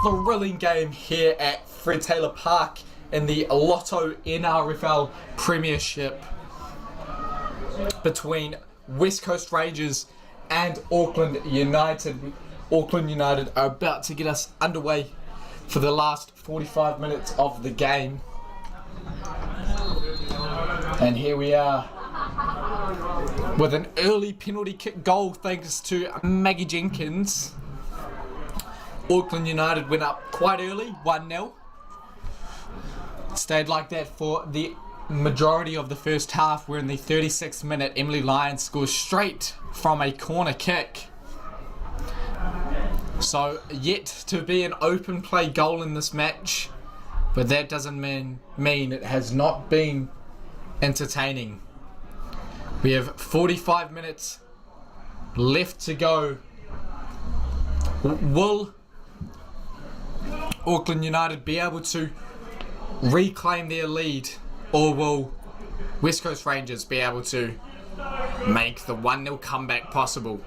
thrilling game here at Fred Taylor Park in the LOTTO NRFL Premiership between West Coast Rangers and Auckland United. Auckland United are about to get us underway for the last 45 minutes of the game. And here we are with an early penalty kick goal thanks to Maggie Jenkins. Auckland United went up quite early, 1-0. Stayed like that for the majority of the first half, where in the 36th minute Emily Lyons scores straight from a corner kick. So yet to be an open play goal in this match, but that doesn't mean it has not been entertaining. We have 45 minutes left to go. Will Auckland United be able to reclaim their lead, or will West Coast Rangers be able to make the 1-0 comeback possible?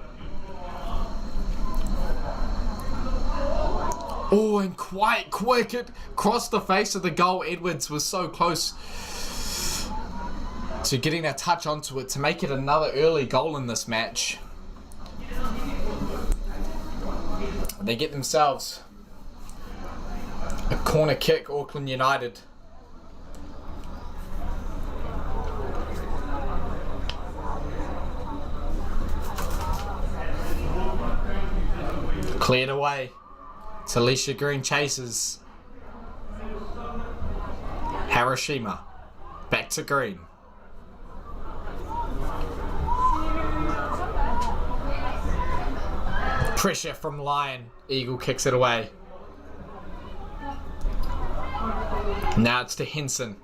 Oh, and quite quick, it crossed the face of the goal. Edwards was so close to getting a touch onto it to make it another early goal in this match. They get themselves a corner kick, Auckland United. Cleared away. Talisha Green chases. Hiroshima. Back to Green. Pressure from Lyon. Eagle kicks it away. Now it's to Henson.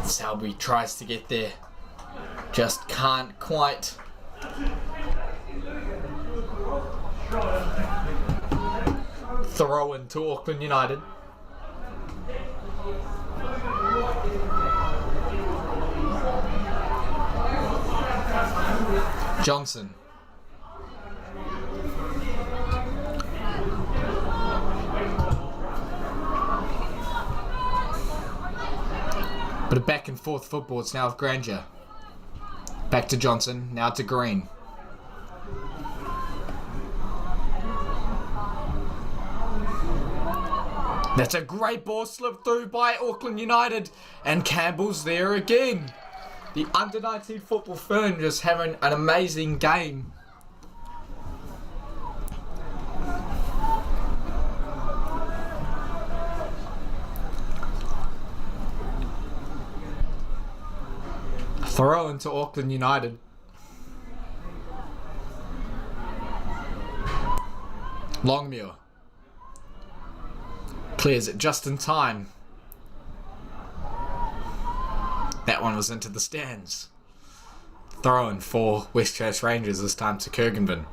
Selby tries to get there. Just can't quite. Throw into Auckland United. Johnson. But a back and forth football. It's now with Granger. Back to Johnson. Now to Green. That's a great ball slipped through by Auckland United. And Campbell's there again. The under-19 football firm just having an amazing game. Throw into Auckland United. Longmuir clears it just in time. That one was into the stands. Throw in for West Coast Rangers, this time to Kurgenben.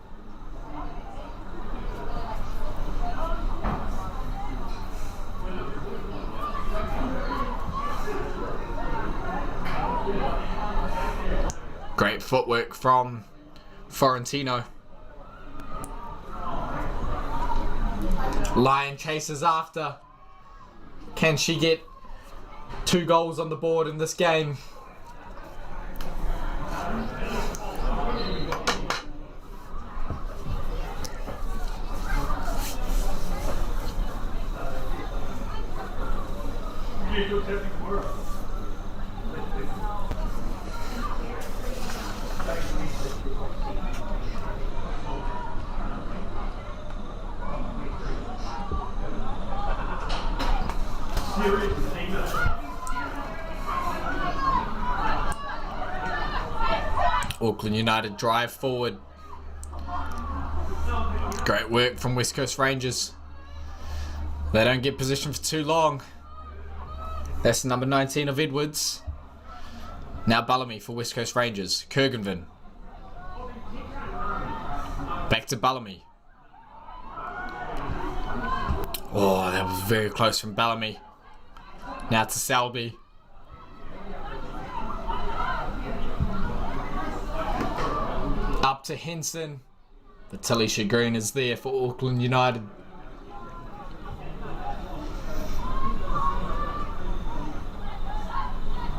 Great footwork from Florentino. Lyon chases after. Can she get 2 goals on the board in this game? Auckland United drive forward. Great work from West Coast Rangers. They don't get position for too long. That's number 19 of Edwards. Now Bellamy for West Coast Rangers. Kurgenven. Back to Bellamy. Oh, that was very close from Bellamy. Now to Selby. Up to Henson. The Talisha Green is there for Auckland United.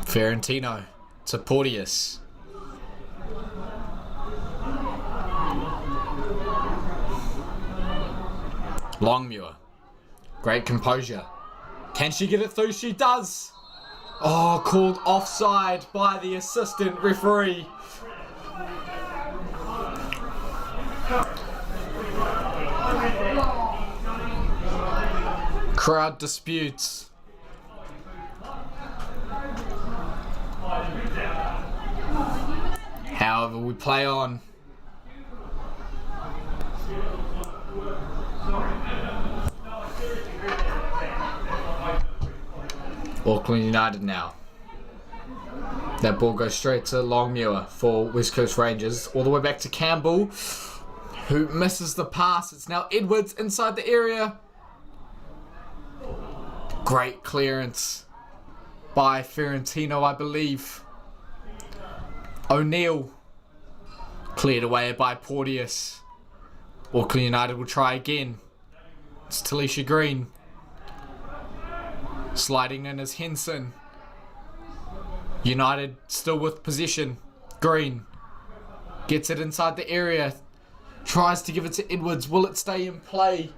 Ferentino to Porteous. Longmuir. Great composure. Can she get it through? She does. Oh, called offside by the assistant referee. Crowd disputes. However, we play on. Auckland United now. That ball goes straight to Longmuir for West Coast Rangers. All the way back to Campbell, who misses the pass. It's now Edwards inside the area. Great clearance by Ferentino, I believe. O'Neill cleared away by Porteous. Auckland United will try again. It's Talisha Green. Sliding in as Henson. United still with possession. Green gets it inside the area. Tries to give it to Edwards. Will it stay in play?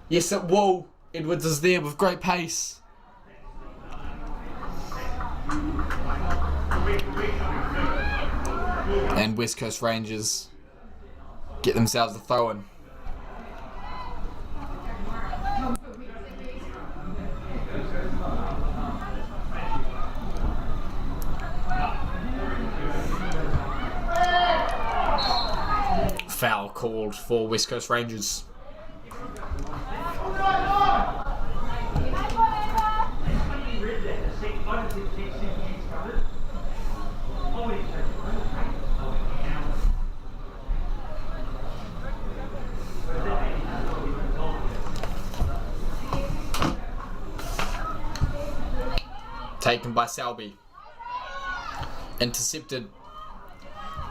Yes, it will. Edwards is there with great pace. And West Coast Rangers get themselves a throw-in. Foul called for West Coast Rangers. Taken by Selby. Intercepted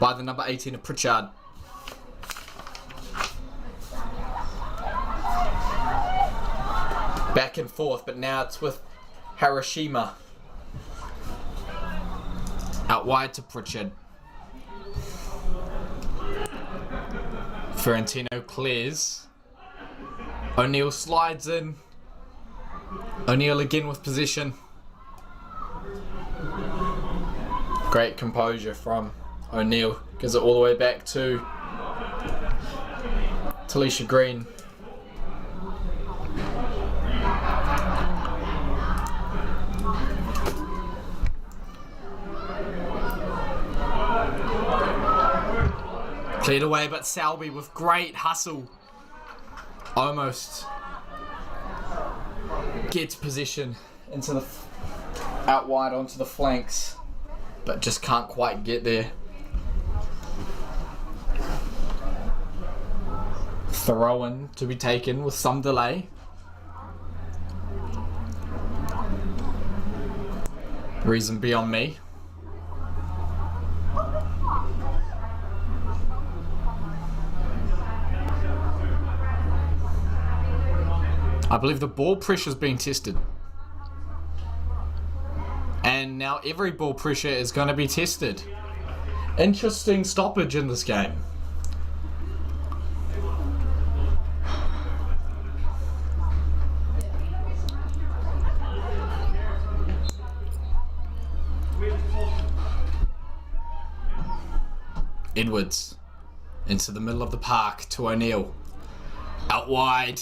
by the number 18 of Pritchard. Back and forth, but now it's with Hiroshima. Out wide to Pritchard. Ferentino clears. O'Neill slides in. O'Neill again with position. Great composure from O'Neill. Gives it all the way back to Talisha Green. Cleared away, but Selby with great hustle. Almost gets position into the out wide onto the flanks, but just can't quite get there. Throw-in to be taken with some delay. Reason beyond me. I believe the ball pressure is being tested. And now every ball pressure is going to be tested. Interesting stoppage in this game. Edwards into the middle of the park to O'Neill. Out wide.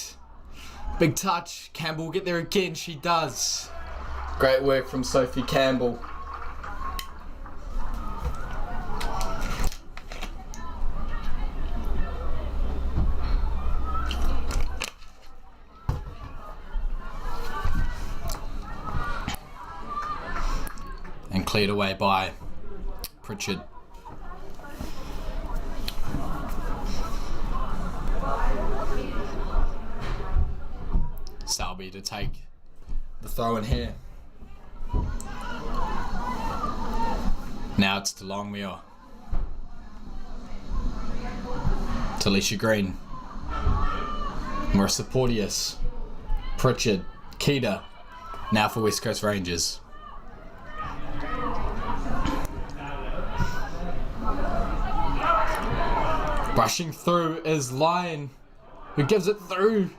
Big touch. Campbell will get there again. She does. Great work from Sophie Campbell. And cleared away by Pritchard. Selby to take the throw in here. Now it's to Longmuir. Talisha Green, Marissa Porteous, Pritchard, Keita, now for West Coast Rangers. Rushing through is Lyon, who gives it through.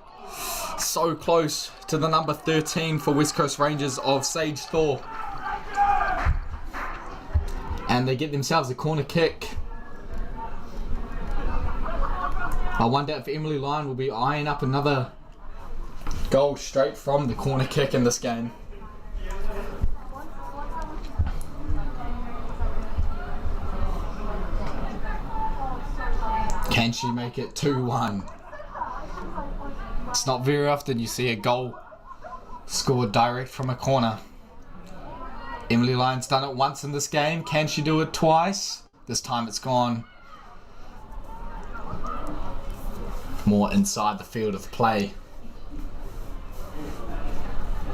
So close to the number 13 for West Coast Rangers of Sage Thor. And they get themselves a corner kick. I wonder if Emily Lyon will be eyeing up another goal straight from the corner kick in this game. Can she make it 2-1? It's not very often you see a goal scored direct from a corner. Emily Lyon's done it once in this game. Can she do it twice? This time it's gone more inside the field of play.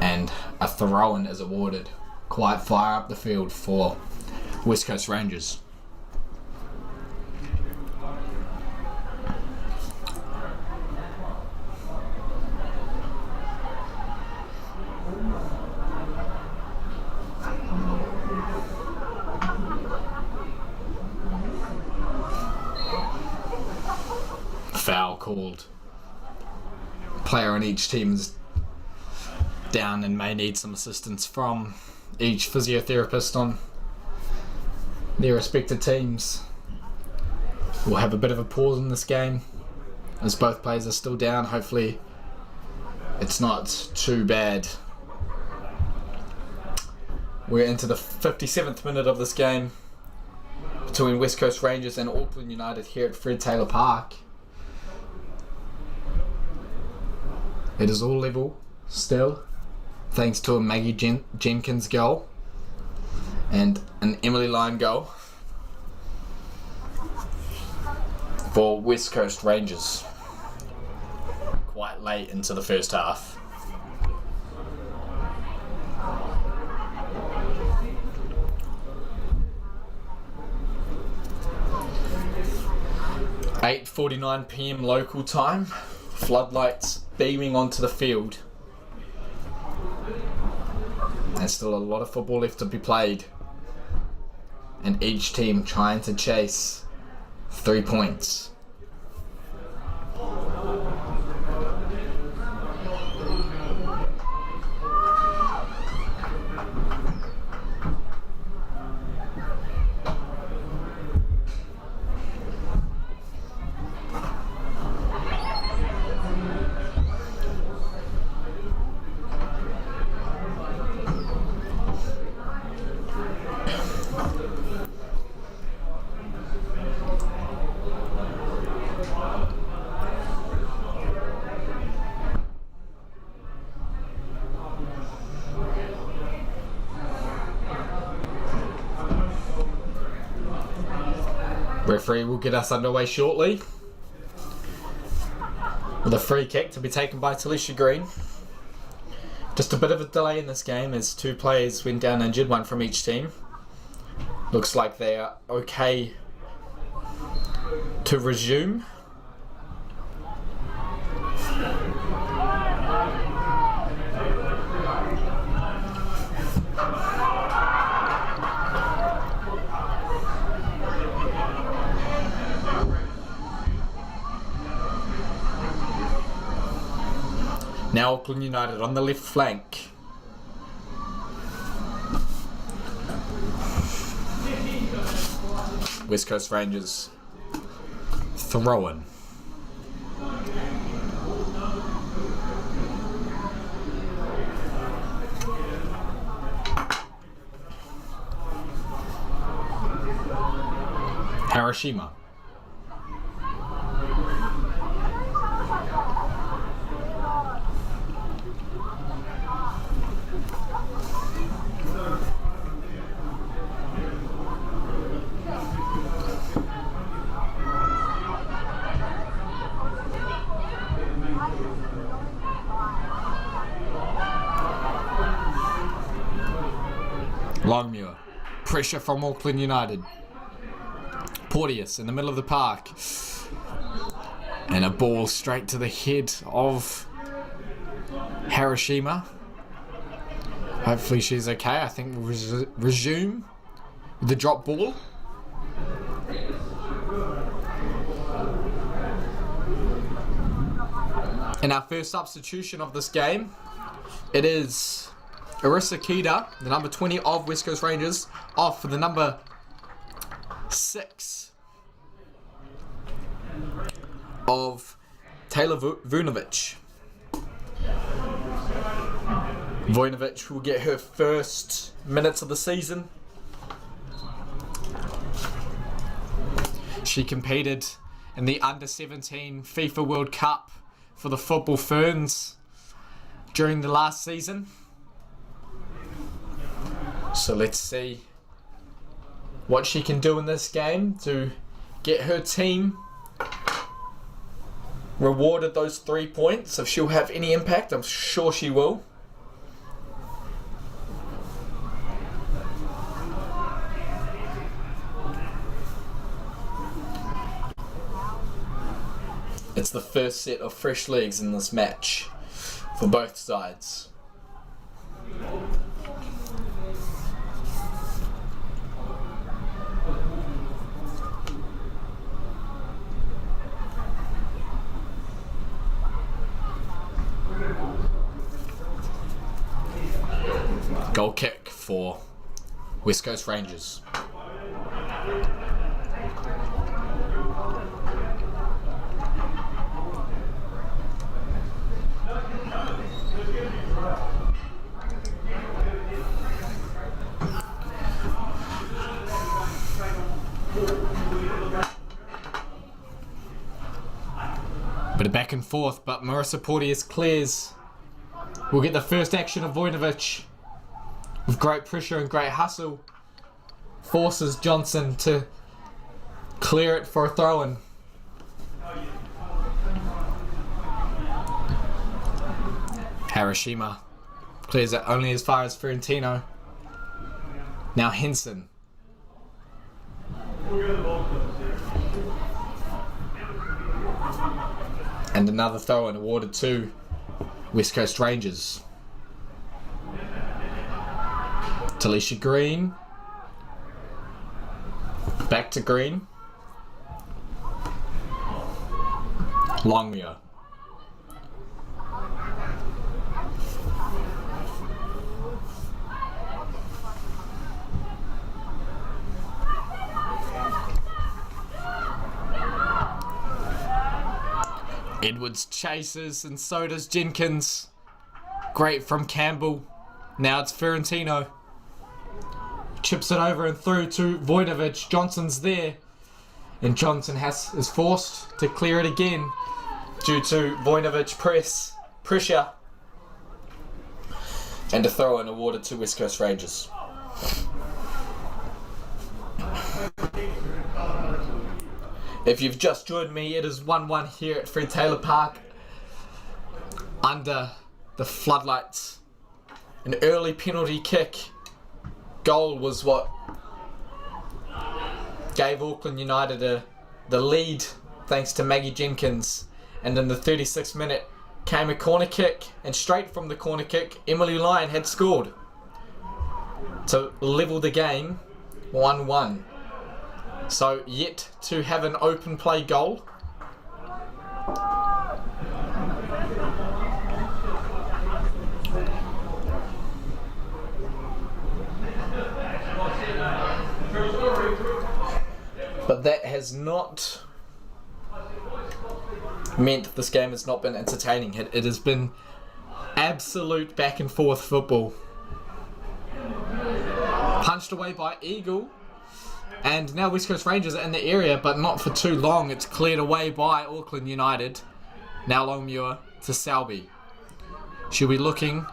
And a throw-in is awarded quite far up the field for West Coast Rangers. Foul called. Player on each team is down and may need some assistance from each physiotherapist on their respective teams. We'll have a bit of a pause in this game as both players are still down. Hopefully it's not too bad. We're into the 57th minute of this game between West Coast Rangers and Auckland United here at Fred Taylor Park. It is all level still, thanks to a Maggie Jenkins goal and an Emily Lyon goal for West Coast Rangers quite late into the first half. (8:49 p.m. local time). Floodlights beaming onto the field. There's still a lot of football left to be played, and each team trying to chase 3 points. Referee will get us underway shortly with a free kick to be taken by Talisha Green. Just a bit of a delay in this game as two players went down injured, one from each team. Looks like they are okay to resume. Now Auckland United on the left flank. West Coast Rangers throw-in. Hiroshima. Longmuir. Pressure from Auckland United. Porteous in the middle of the park. And a ball straight to the head of Hiroshima. Hopefully she's okay. I think we'll resume the drop ball. And our first substitution of this game, it is Arissa Kita, the number 20 of West Coast Rangers, off for the number 6 of Taylor Vujnovic. Vujnovic will get her first minutes of the season. She competed in the Under-17 FIFA World Cup for the Football Ferns during the last season. So let's see what she can do in this game to get her team rewarded those 3 points. If she'll have any impact, I'm sure she will. It's the first set of fresh legs in this match for both sides. Goal kick for West Coast Rangers. Bit of back and forth, but Marissa Porteous clears. We'll get the first action of Vujnovic with great pressure and great hustle. Forces Johnson to clear it for a throw-in. Hiroshima clears it only as far as Fiorentino. Now Henson. And another throw-in awarded to West Coast Rangers. Talisha Green. Back to Green. Longmuir. Edwards chases, and so does Jenkins. Great from Campbell. Now it's Fiorentino. Chips it over and through to Vujnovic. Johnson's there. And Johnson is forced to clear it again due to Vujnovic pressure. And a throw-in awarded to West Coast Rangers. If you've just joined me, it is 1-1 here at Fred Taylor Park under the floodlights. An early penalty kick goal was what gave Auckland United the lead, thanks to Maggie Jenkins. And in the 36th minute came a corner kick, and straight from the corner kick, Emily Lyon had scored to level the game 1-1. So yet to have an open play goal. But that has not meant this game has not been entertaining. It has been absolute back and forth football. Punched away by Eagle. And now West Coast Rangers are in the area, but not for too long. It's cleared away by Auckland United. Now Longmuir to Selby. She'll be looking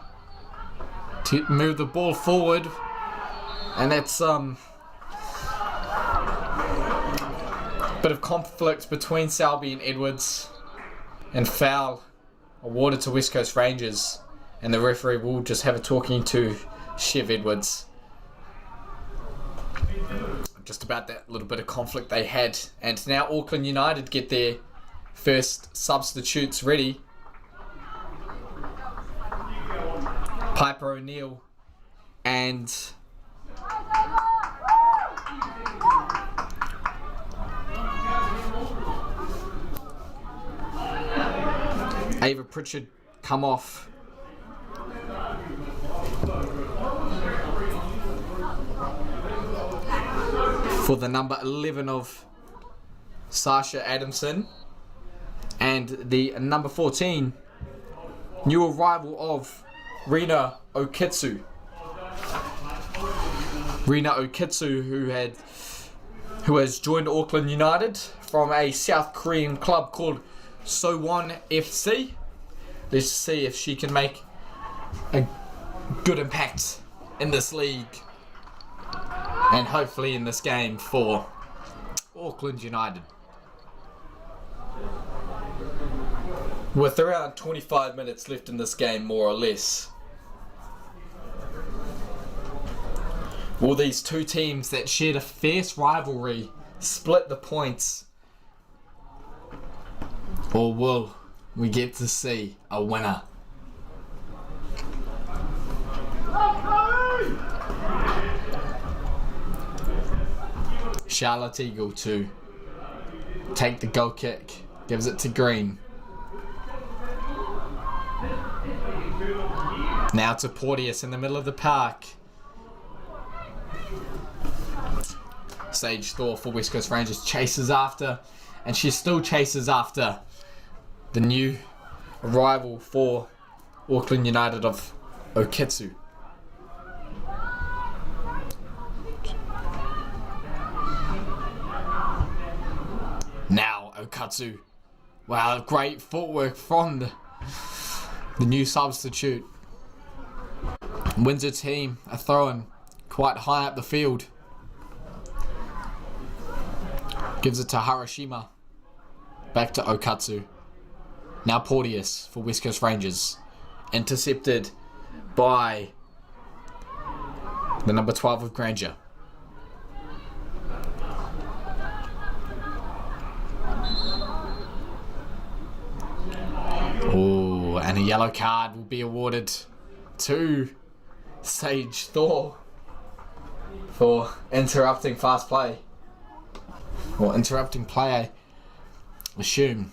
to move the ball forward. And that's bit of conflict between Selby and Edwards. And foul awarded to West Coast Rangers. And the referee will just have a talking to Chev Edwards. Just about that little bit of conflict they had. And now Auckland United get their First substitutes ready. Piper O'Neill and Ava Pritchard come off. For the number 11 of Sasha Adamson. And the number 14, new arrival of Rina Okitsu. Rina Okitsu, who has joined Auckland United from a South Korean club called Sowon FC. Let's see if she can make a good impact in this league and hopefully in this game for Auckland United. With around 25 minutes left in this game, more or less, will these two teams that shared a fierce rivalry split the points? Or will we get to see a winner? Charlotte Eagle to take the goal kick, gives it to Green. Now to Porteous in the middle of the park. Sage Thor for West Coast Rangers chases after, and she still chases after the new arrival for Auckland United of Okitsu. Now Okatsu. Wow, great footwork from the new substitute. Wins her team a throw-in quite high up the field. Gives it to Harashima. Back to Okatsu. Now Porteous for West Coast Rangers. Intercepted by the number 12 of Granger. Oh, and a yellow card will be awarded to Sage Thor for interrupting fast play. Or interrupting play, I assume.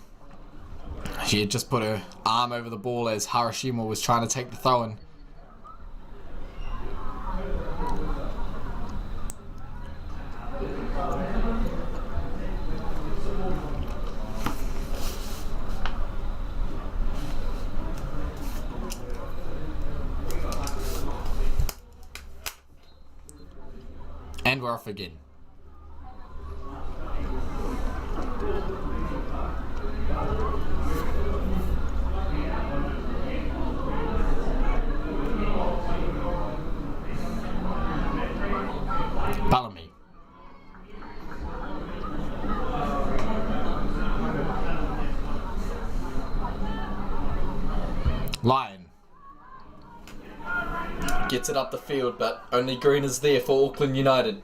She had just put her arm over the ball as Harashima was trying to take the throw-in. And we're off again. Bellamy. Lyon. Gets it up the field, but only Green is there for Auckland United.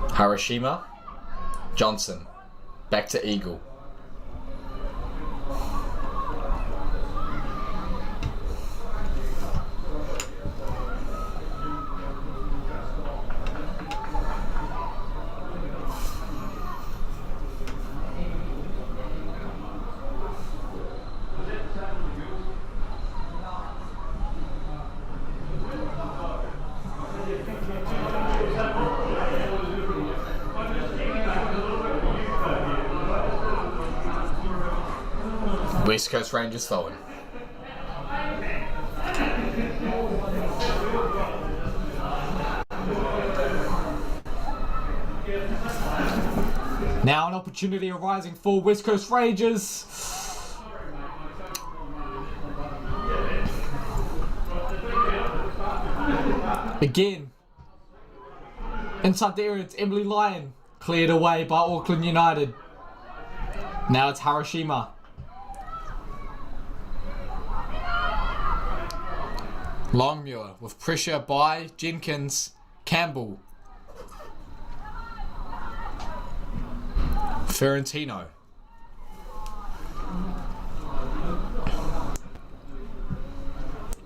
Harashima. Johnson. Back to Eagle. West Coast Rangers forward. Now an opportunity arising for West Coast Rangers. Again. Inside the area, it's Emily Lyon. Cleared away by Auckland United. Now it's Harashima. Longmuir with pressure by Jenkins. Campbell. Ferrantino.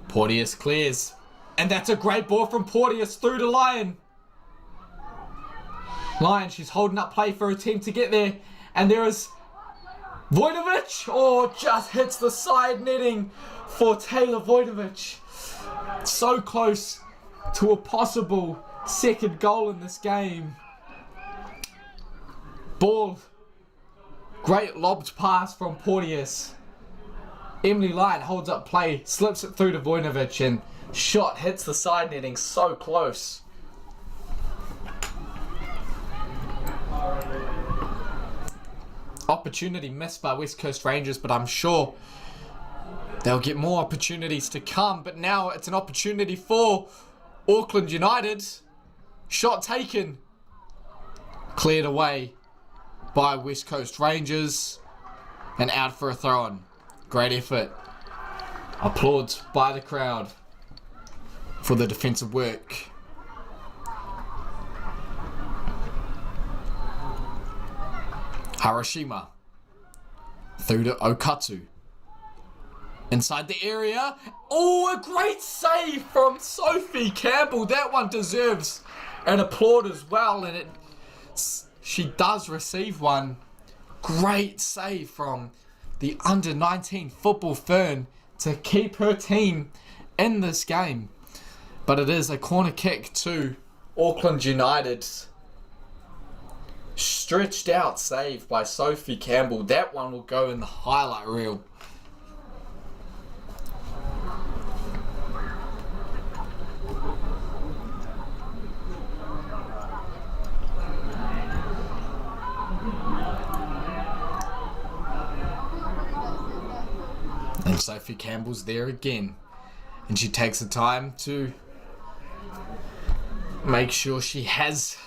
Porteous clears. And that's a great ball from Porteous through to Lyon. Lyon, she's holding up play for her team to get there. And there is Vojnovic. Oh, just hits the side netting for Taylor Vojnovic. So close to a possible second goal in this game. Ball. Great lobbed pass from Porteous. Emily Lyon holds up play, slips it through to Vojnovic, and shot hits the side netting so close. Opportunity missed by West Coast Rangers, but I'm sure they'll get more opportunities to come. But now it's an opportunity for Auckland United. Shot taken. Cleared away by West Coast Rangers. And out for a throw-in. Great effort. Applauds by the crowd for the defensive work. Harashima. Through to Okatsu. Inside the area. Oh, a great save from Sophie Campbell. That one deserves an applaud as well. And she does receive one. Great save from the under-19 football Fern to keep her team in this game. But it is a corner kick to Auckland United. Stretched out save by Sophie Campbell. That one will go in the highlight reel. And Sophie Campbell's there again. And she takes the time to make sure she has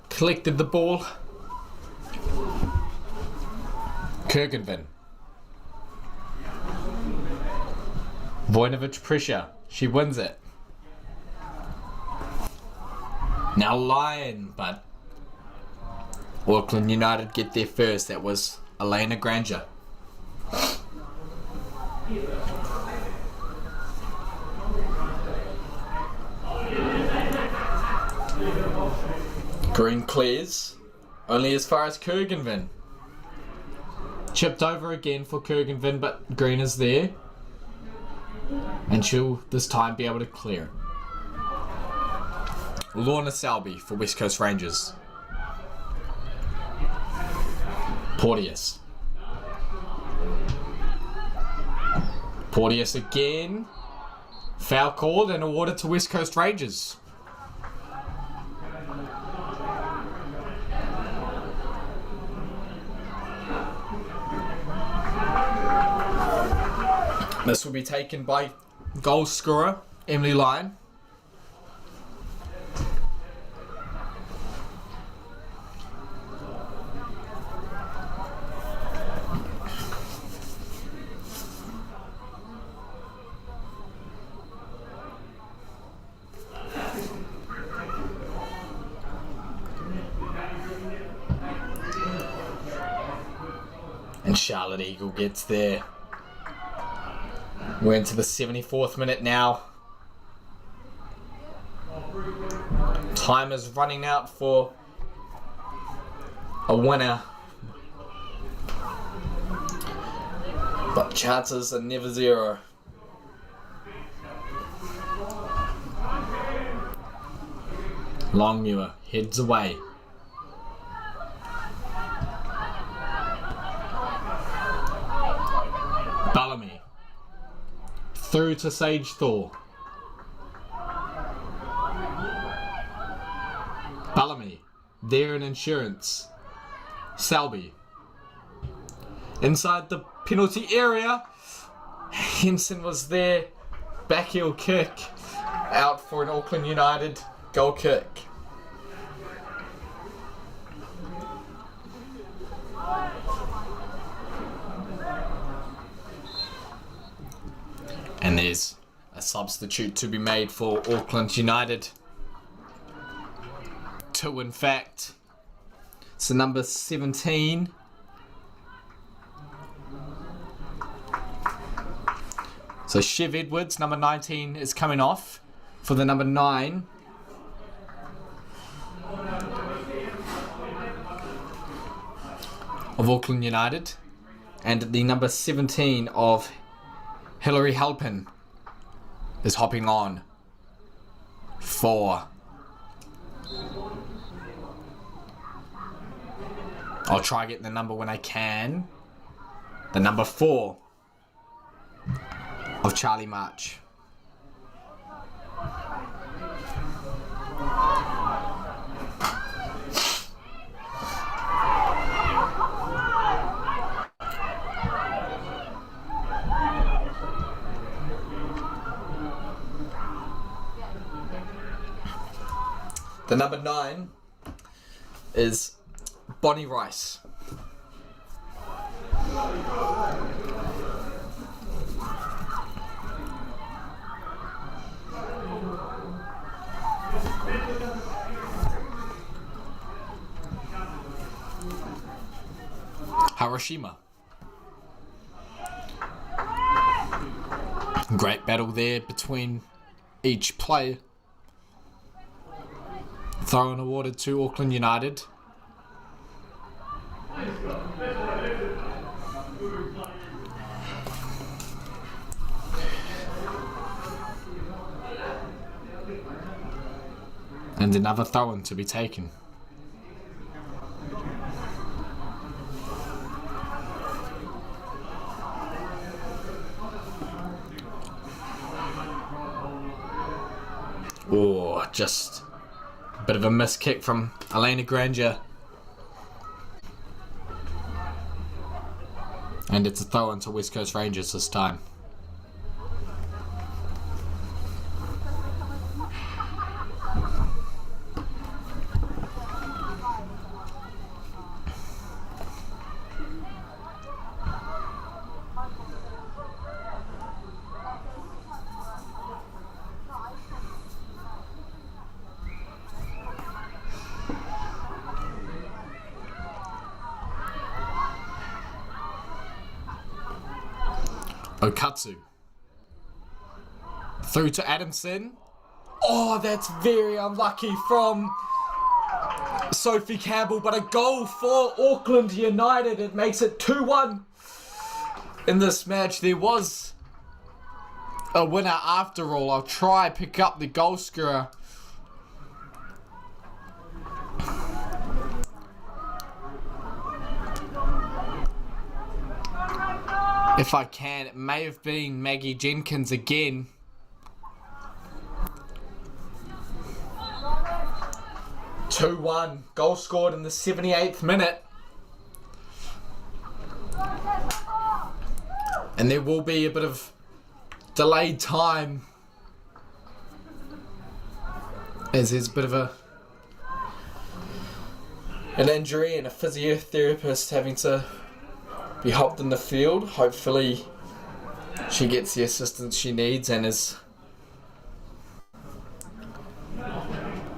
collected the ball. Kurgenvin. Vojnovic pressure. She wins it. Now Lyon, but Auckland United get there first. That was Elena Granger. Green clears, only as far as Kurgenvin. Chipped over again for Kurgenvin, but Green is there. And she'll this time be able to clear. Lorna Selby for West Coast Rangers. Porteous. Porteous again. Foul called and awarded to West Coast Rangers. This will be taken by goal scorer Emily Lyon. And Charlotte Eagle gets there. We're into the 74th minute now. Time is running out for a winner. But chances are never zero. Longmuir heads away. Bellamy. Through to Sage Thor. Bellamy. There in insurance. Selby. Inside the penalty area. Henson was there. Backheel kick. Out for an Auckland United goal kick. And there's a substitute to be made for Auckland United. 2 in fact. So number 17. So Shiv Edwards, number 19, is coming off for the number 9. Of Auckland United. And the number 17 of Hilary Halpin is hopping on for... I'll try get the number when I can. The number 4 of Charlie March. The number 9 is Bonnie Rice. Hiroshima. Great battle there between each player. Throw-in awarded to Auckland United. And another throw-in to be taken. Oh, just a bit of a miss kick from Elena Granger. And it's a throw-in to West Coast Rangers this time. Okatsu. Through to Adamson. Oh, that's very unlucky from Sophie Campbell, but a goal for Auckland United. It makes it 2-1 in this match. There was a winner after all. I'll try pick up the goal scorer. If I can, it may have been Maggie Jenkins again. (2-1), goal scored in the 78th minute. And there will be a bit of delayed time, as there's a bit of an injury and a physiotherapist having to be helped in the field. Hopefully she gets the assistance she needs and is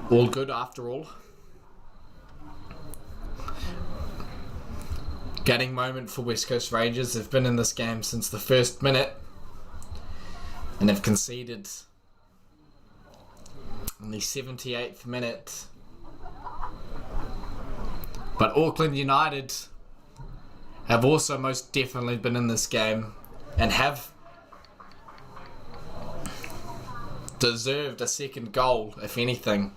all good after all. Gutting moment for West Coast Rangers. They've been in this game since the first minute and have conceded in the 78th minute. But Auckland United have also most definitely been in this game and have deserved a second goal, if anything.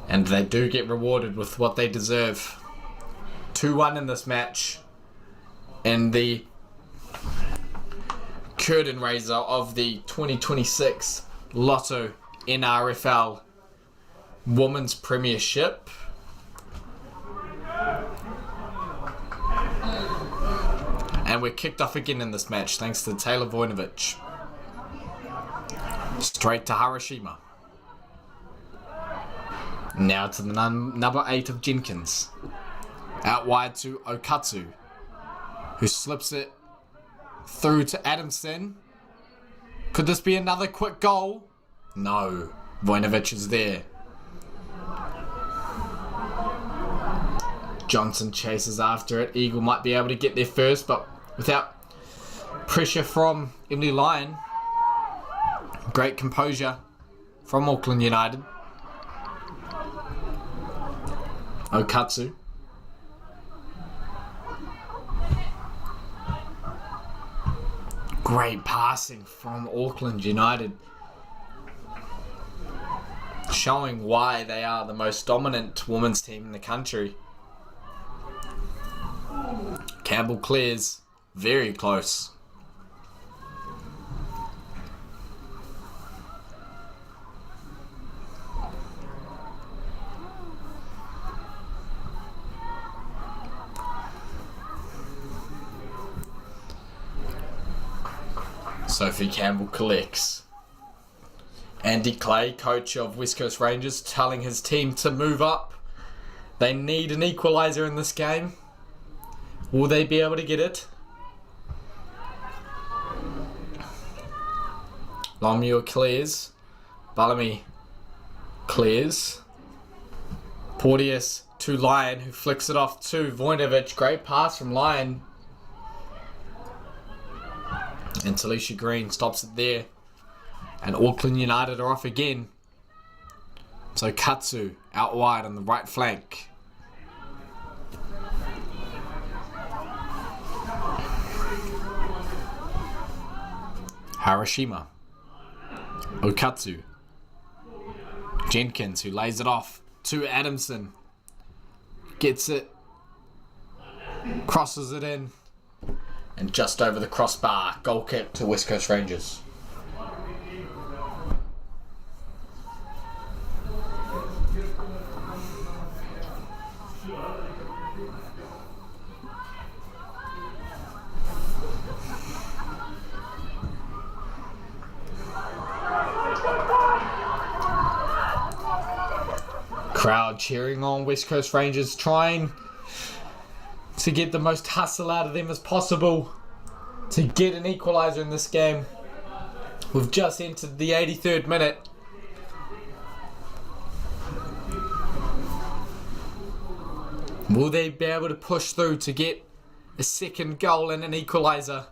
And they do get rewarded with what they deserve. 2-1 in this match. And the curtain raiser of the 2026 Lotto NRFL Women's Premiership. And we're kicked off again in this match thanks to Taylor Voinovich. Straight to Hiroshima. Now to the number 8 of Jenkins. Out wide to Okatsu, who slips it through to Adamson. Could this be another quick goal? No. Vojinovic is there. Johnson chases after it. Eagle might be able to get there first, but without pressure from Emily Lyon. Great composure from Auckland United. Okatsu. Great passing from Auckland United. Showing why they are the most dominant women's team in the country. Campbell clears. Very close. Sophie Campbell collects. Andy Clay, coach of West Coast Rangers, telling his team to move up. They need an equaliser in this game. Will they be able to get it? Longmuir clears. Bellamy clears. Porteous to Lyon, who flicks it off to Vojinovic. Great pass from Lyon. And Talisha Green stops it there. And Auckland United are off again. So Katsu out wide on the right flank. Harashima. Okatsu. Jenkins, who lays it off to Adamson. Gets it. Crosses it in. And just over the crossbar. Goal kick to West Coast Rangers. Crowd cheering on West Coast Rangers, trying to get the most hustle out of them as possible to get an equaliser in this game. We've just entered the 83rd minute. Will they be able to push through to get a second goal and an equaliser?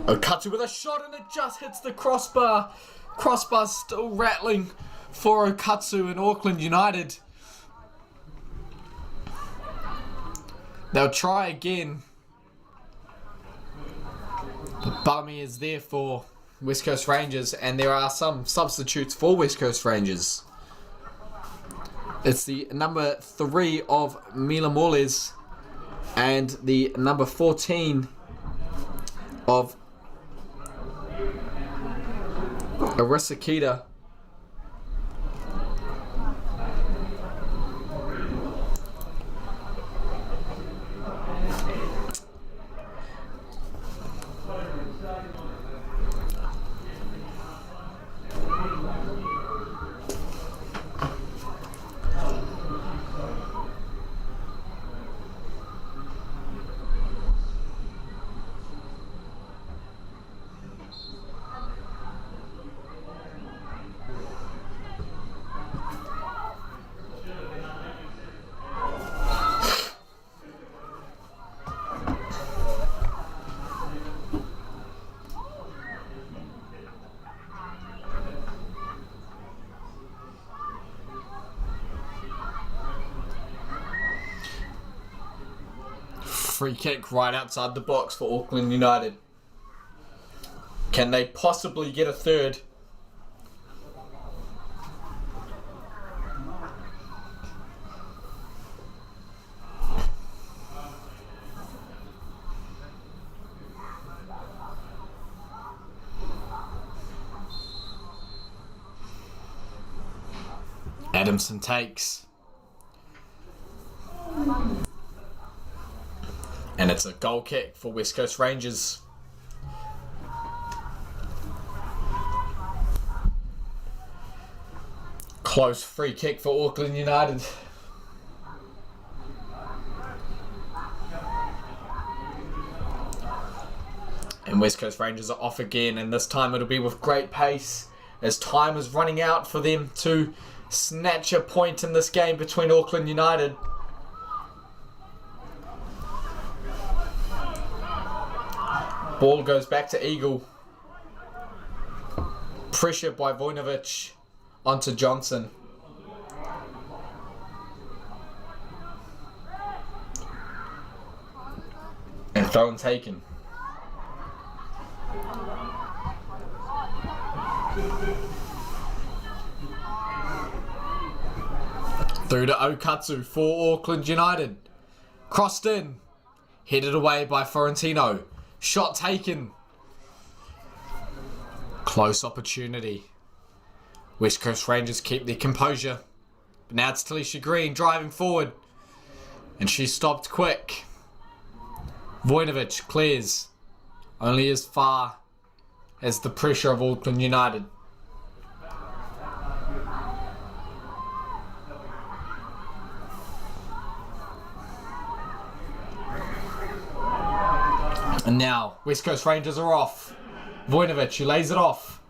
Okatsu with a shot and it just hits the crossbar. Crossbar still rattling for Okatsu and Auckland United. They'll try again. But Bellamy is there for West Coast Rangers, and there are some substitutes for West Coast Rangers. It's the number 3 of Mila Moles and the number 14 of Arisa Kita. Free kick right outside the box for Auckland United. Can they possibly get a third? Adamson takes. And it's a goal kick for West Coast Rangers. Close free kick for Auckland United. And West Coast Rangers are off again, and this time it'll be with great pace as time is running out for them to snatch a point in this game between Auckland United. Ball goes back to Eagle. Pressure by Vojnovic onto Johnson. And throw and taken. Through to Okatsu for Auckland United. Crossed in. Headed away by Florentino. Shot taken. Close opportunity. West Coast Rangers keep their composure. But now it's Talisha Green driving forward. And she stopped quick. Vojnovic clears. Only as far as the pressure of Auckland United. And now, West Coast Rangers are off. Vojnovic, who lays it off.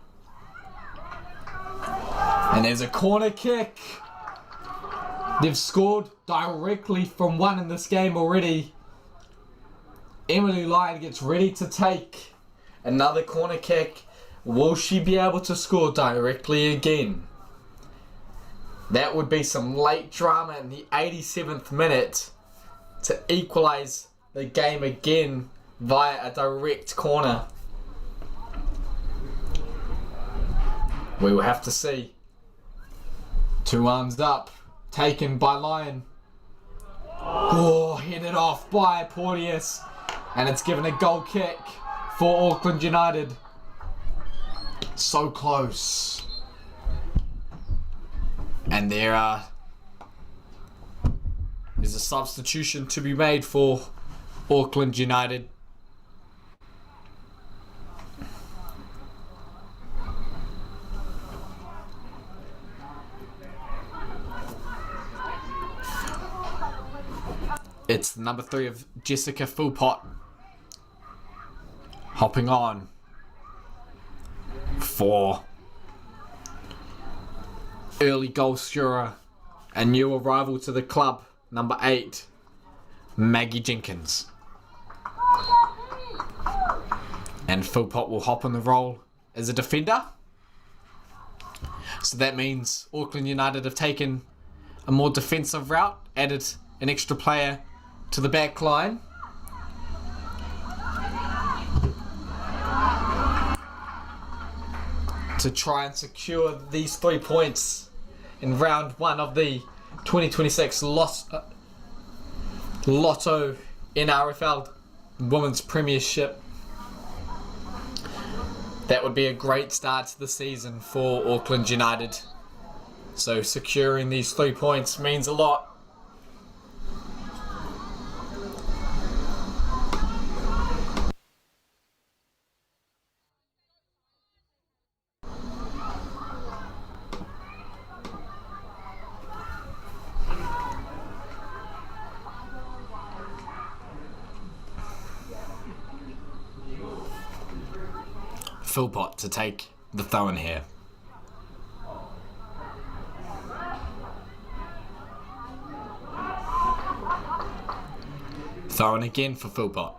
And there's a corner kick. They've scored directly from one in this game already. Emily Lyon gets ready to take another corner kick. Will she be able to score directly again? That would be some late drama in the 87th minute to equalise the game again via a direct corner. We will have to see. 2 arms up, taken by Lyon. Oh, headed off by Porteous. And it's given a goal kick for Auckland United. So close. And there's a substitution to be made for Auckland United. It's number 3 of Jessica Philpott hopping on for early goal scorer, a new arrival to the club, number 8, Maggie Jenkins. And Philpott will hop on the role as a defender. So that means Auckland United have taken a more defensive route, added an extra player to the back line. To try and secure these 3 points in round 1 of the 2026 Lotto NRFL Women's Premiership. That would be a great start to the season for Auckland United. So securing these 3 points means a lot. Philpott to take the throw-in here. Throw-in again for Philpott.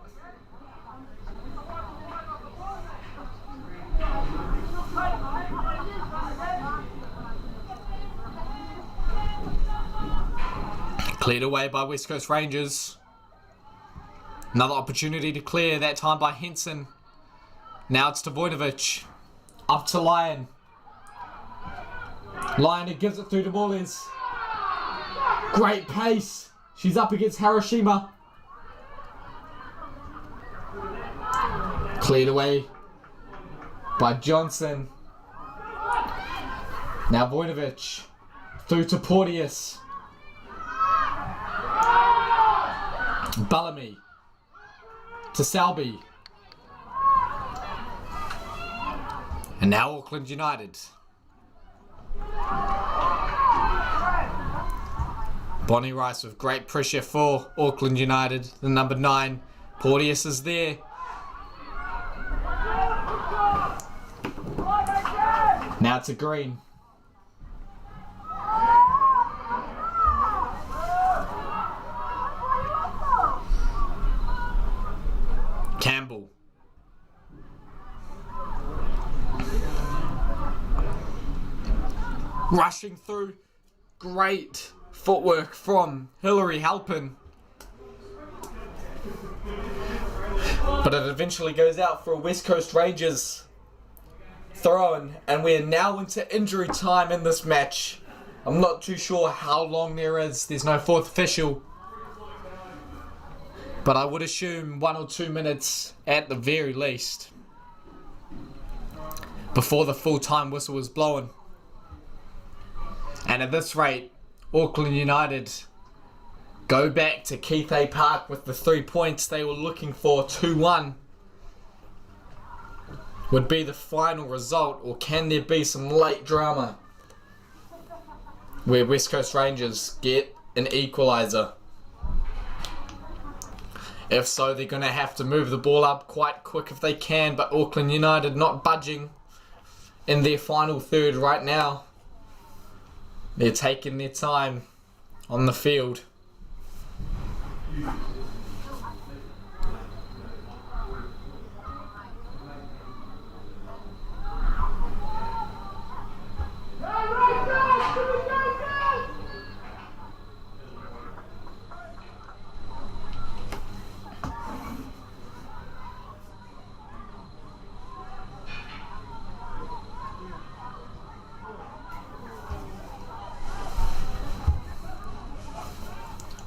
Cleared away by West Coast Rangers. Another opportunity to clear, that time by Henson. Now it's to Vojnovic. Up to Lyon. Lyon who gives it through to Morlins. Great pace. She's up against Hiroshima. Cleared away by Johnson. Now Vojnovic. Through to Porteous. Bellamy. to Selby. And now Auckland United. Bonnie Rice with great pressure for Auckland United. The number 9, Porteous is there. Now to Green. Campbell. Rushing through. Great footwork from Hillary Halpin. But it eventually goes out for a West Coast Rangers throw-in, and we're now into injury time in this match. I'm not too sure how long there is. There's no fourth official. But I would assume 1 or 2 minutes at the very least before the full-time whistle was blown. And at this rate, Auckland United go back to Keith A. Park with the 3 points they were looking for. 2-1 would be the final result, or can there be some late drama where West Coast Rangers get an equalizer? If so, they're going to have to move the ball up quite quick if they can, but Auckland United not budging in their final third right now. They're taking their time on the field.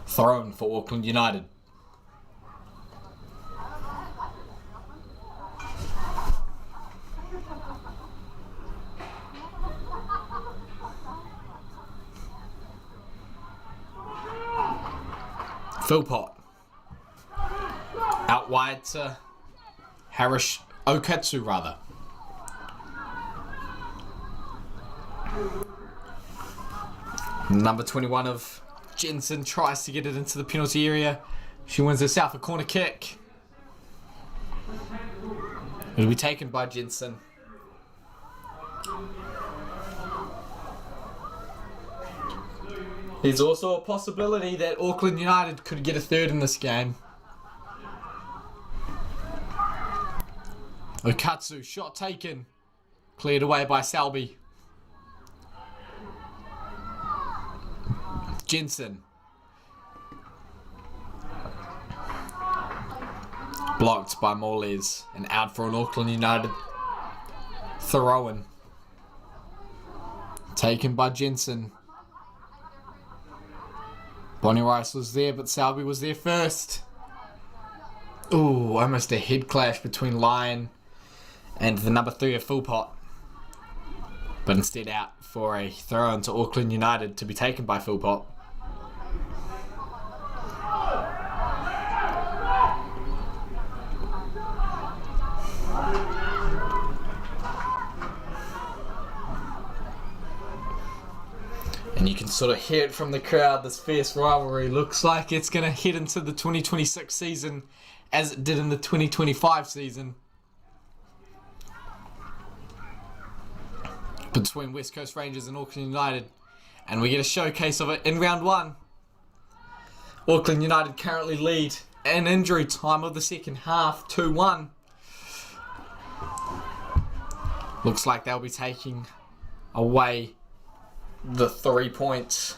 Thrown for Auckland United. Philpott. Out wide to Okatsu rather. Number 21 of Jensen tries to get it into the penalty area. She wins herself a corner kick. It'll be taken by Jensen. There's also a possibility that Auckland United could get a third in this game. Okatsu, shot taken. Cleared away by Selby. Jensen. Blocked by Morles and out for an Auckland United throw-in. Taken by Jensen. Bonnie Rice was there, but Selby was there first. Ooh, almost a head clash between Lyon and the number 3 of Philpott. But instead out for a throw-in to Auckland United to be taken by Philpott. And you can sort of hear it from the crowd, this fierce rivalry looks like it's going to head into the 2026 season as it did in the 2025 season. Between West Coast Rangers and Auckland United. And we get a showcase of it in round 1. Auckland United currently lead in injury time of the second half, 2-1. Looks like they'll be taking away the 3 points.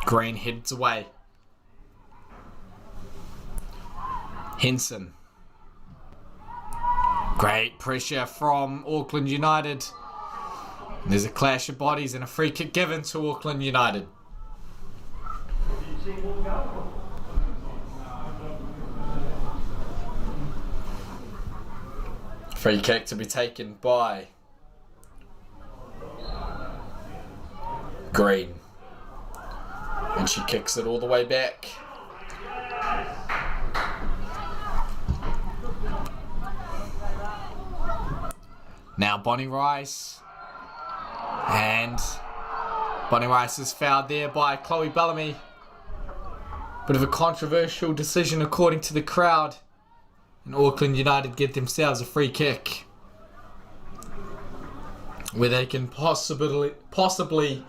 Green heads away. Henson. Great pressure from Auckland United. There's a clash of bodies and a free kick given to Auckland United. Free kick to be taken by Green. And she kicks it all the way back. Now Bonnie Rice. And Bonnie Rice is fouled there by Chloe Bellamy. Bit of a controversial decision according to the crowd. And Auckland United get themselves a free kick, where they can possibly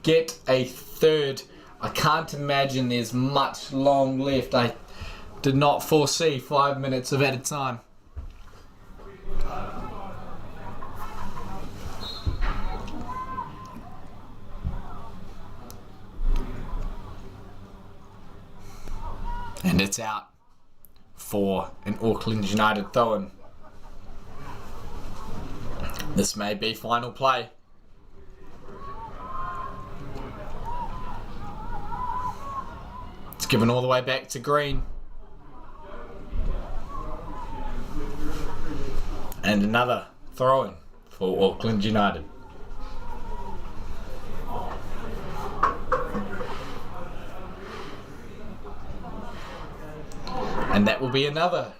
get a third. I can't imagine there's much long left. I did not foresee 5 minutes of added time. And it's out for an Auckland United throw-in. This may be final play. It's given all the way back to Green. And another throw-in for Auckland United. And that will be another.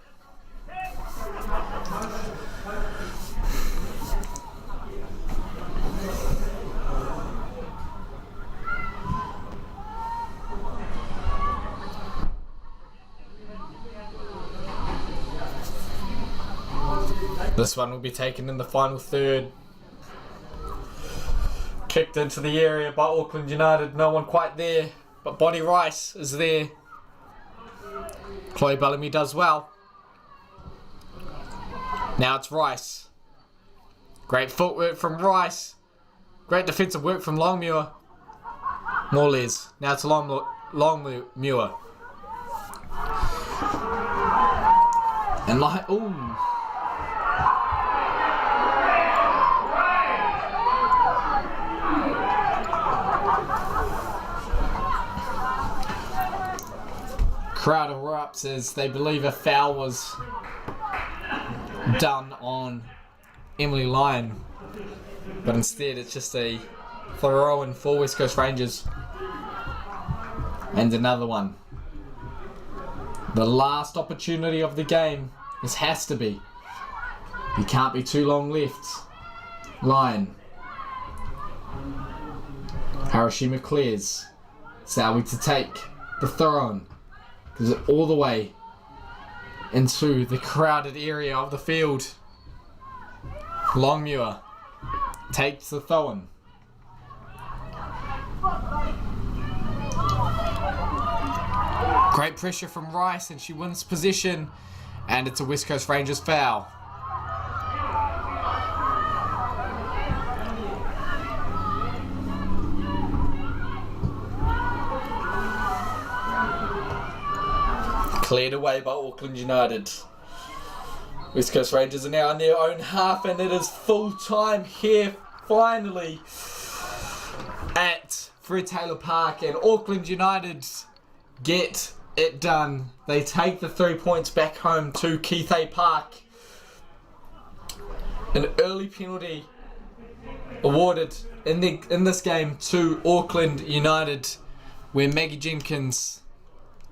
This one will be taken in the final third. Kicked into the area by Auckland United. No one quite there, but Bonnie Rice is there. Chloe Bellamy does well. Now it's Rice. Great footwork from Rice. Great defensive work from Longmuir. Morles. Now it's Longmuir. And ooh. Crowd erupts as they believe a foul was done on Emily Lyon, but instead it's just a throw-in for West Coast Rangers. And another one. The last opportunity of the game. This has to be. You can't be too long left. Lyon. Hiroshima clears. Sowie to take the throw-in. Goes it all the way into the crowded area of the field. Longmuir takes the throw-in. Great pressure from Rice and she wins possession, and it's a West Coast Rangers foul. Cleared away by Auckland United. West Coast Rangers are now in their own half, and it is full time here finally at Fred Taylor Park, and Auckland United get it done. They take the 3 points back home to Keithay Park. An early penalty awarded in this game to Auckland United, where Maggie Jenkins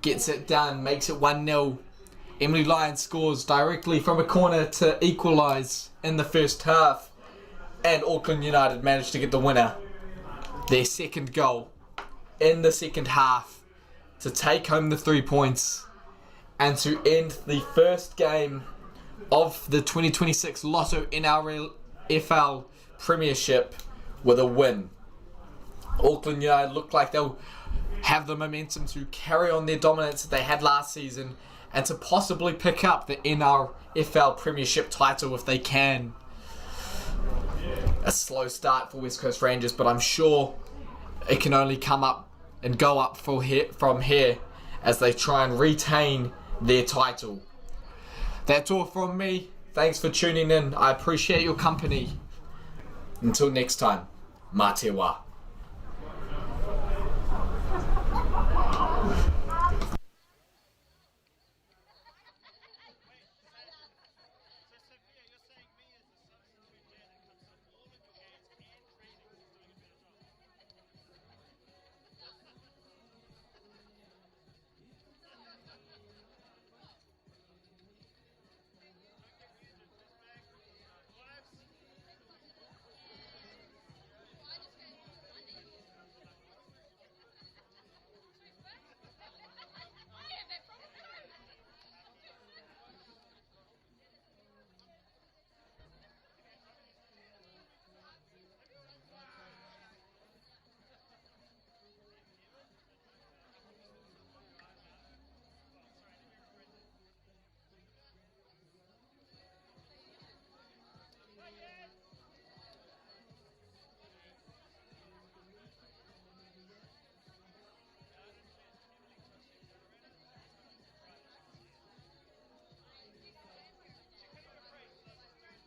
gets it done, makes it 1-0. Emily Lyon scores directly from a corner to equalise in the first half. And Auckland United managed to get the winner. Their second goal in the second half to take home the 3 points and to end the first game of the 2026 Lotto NRFL Premiership with a win. Auckland United look like they'll have the momentum to carry on their dominance that they had last season and to possibly pick up the NRFL Premiership title if they can. A slow start for West Coast Rangers, but I'm sure it can only come up and go up from here as they try and retain their title. That's all from me. Thanks for tuning in. I appreciate your company. Until next time, mā te wā.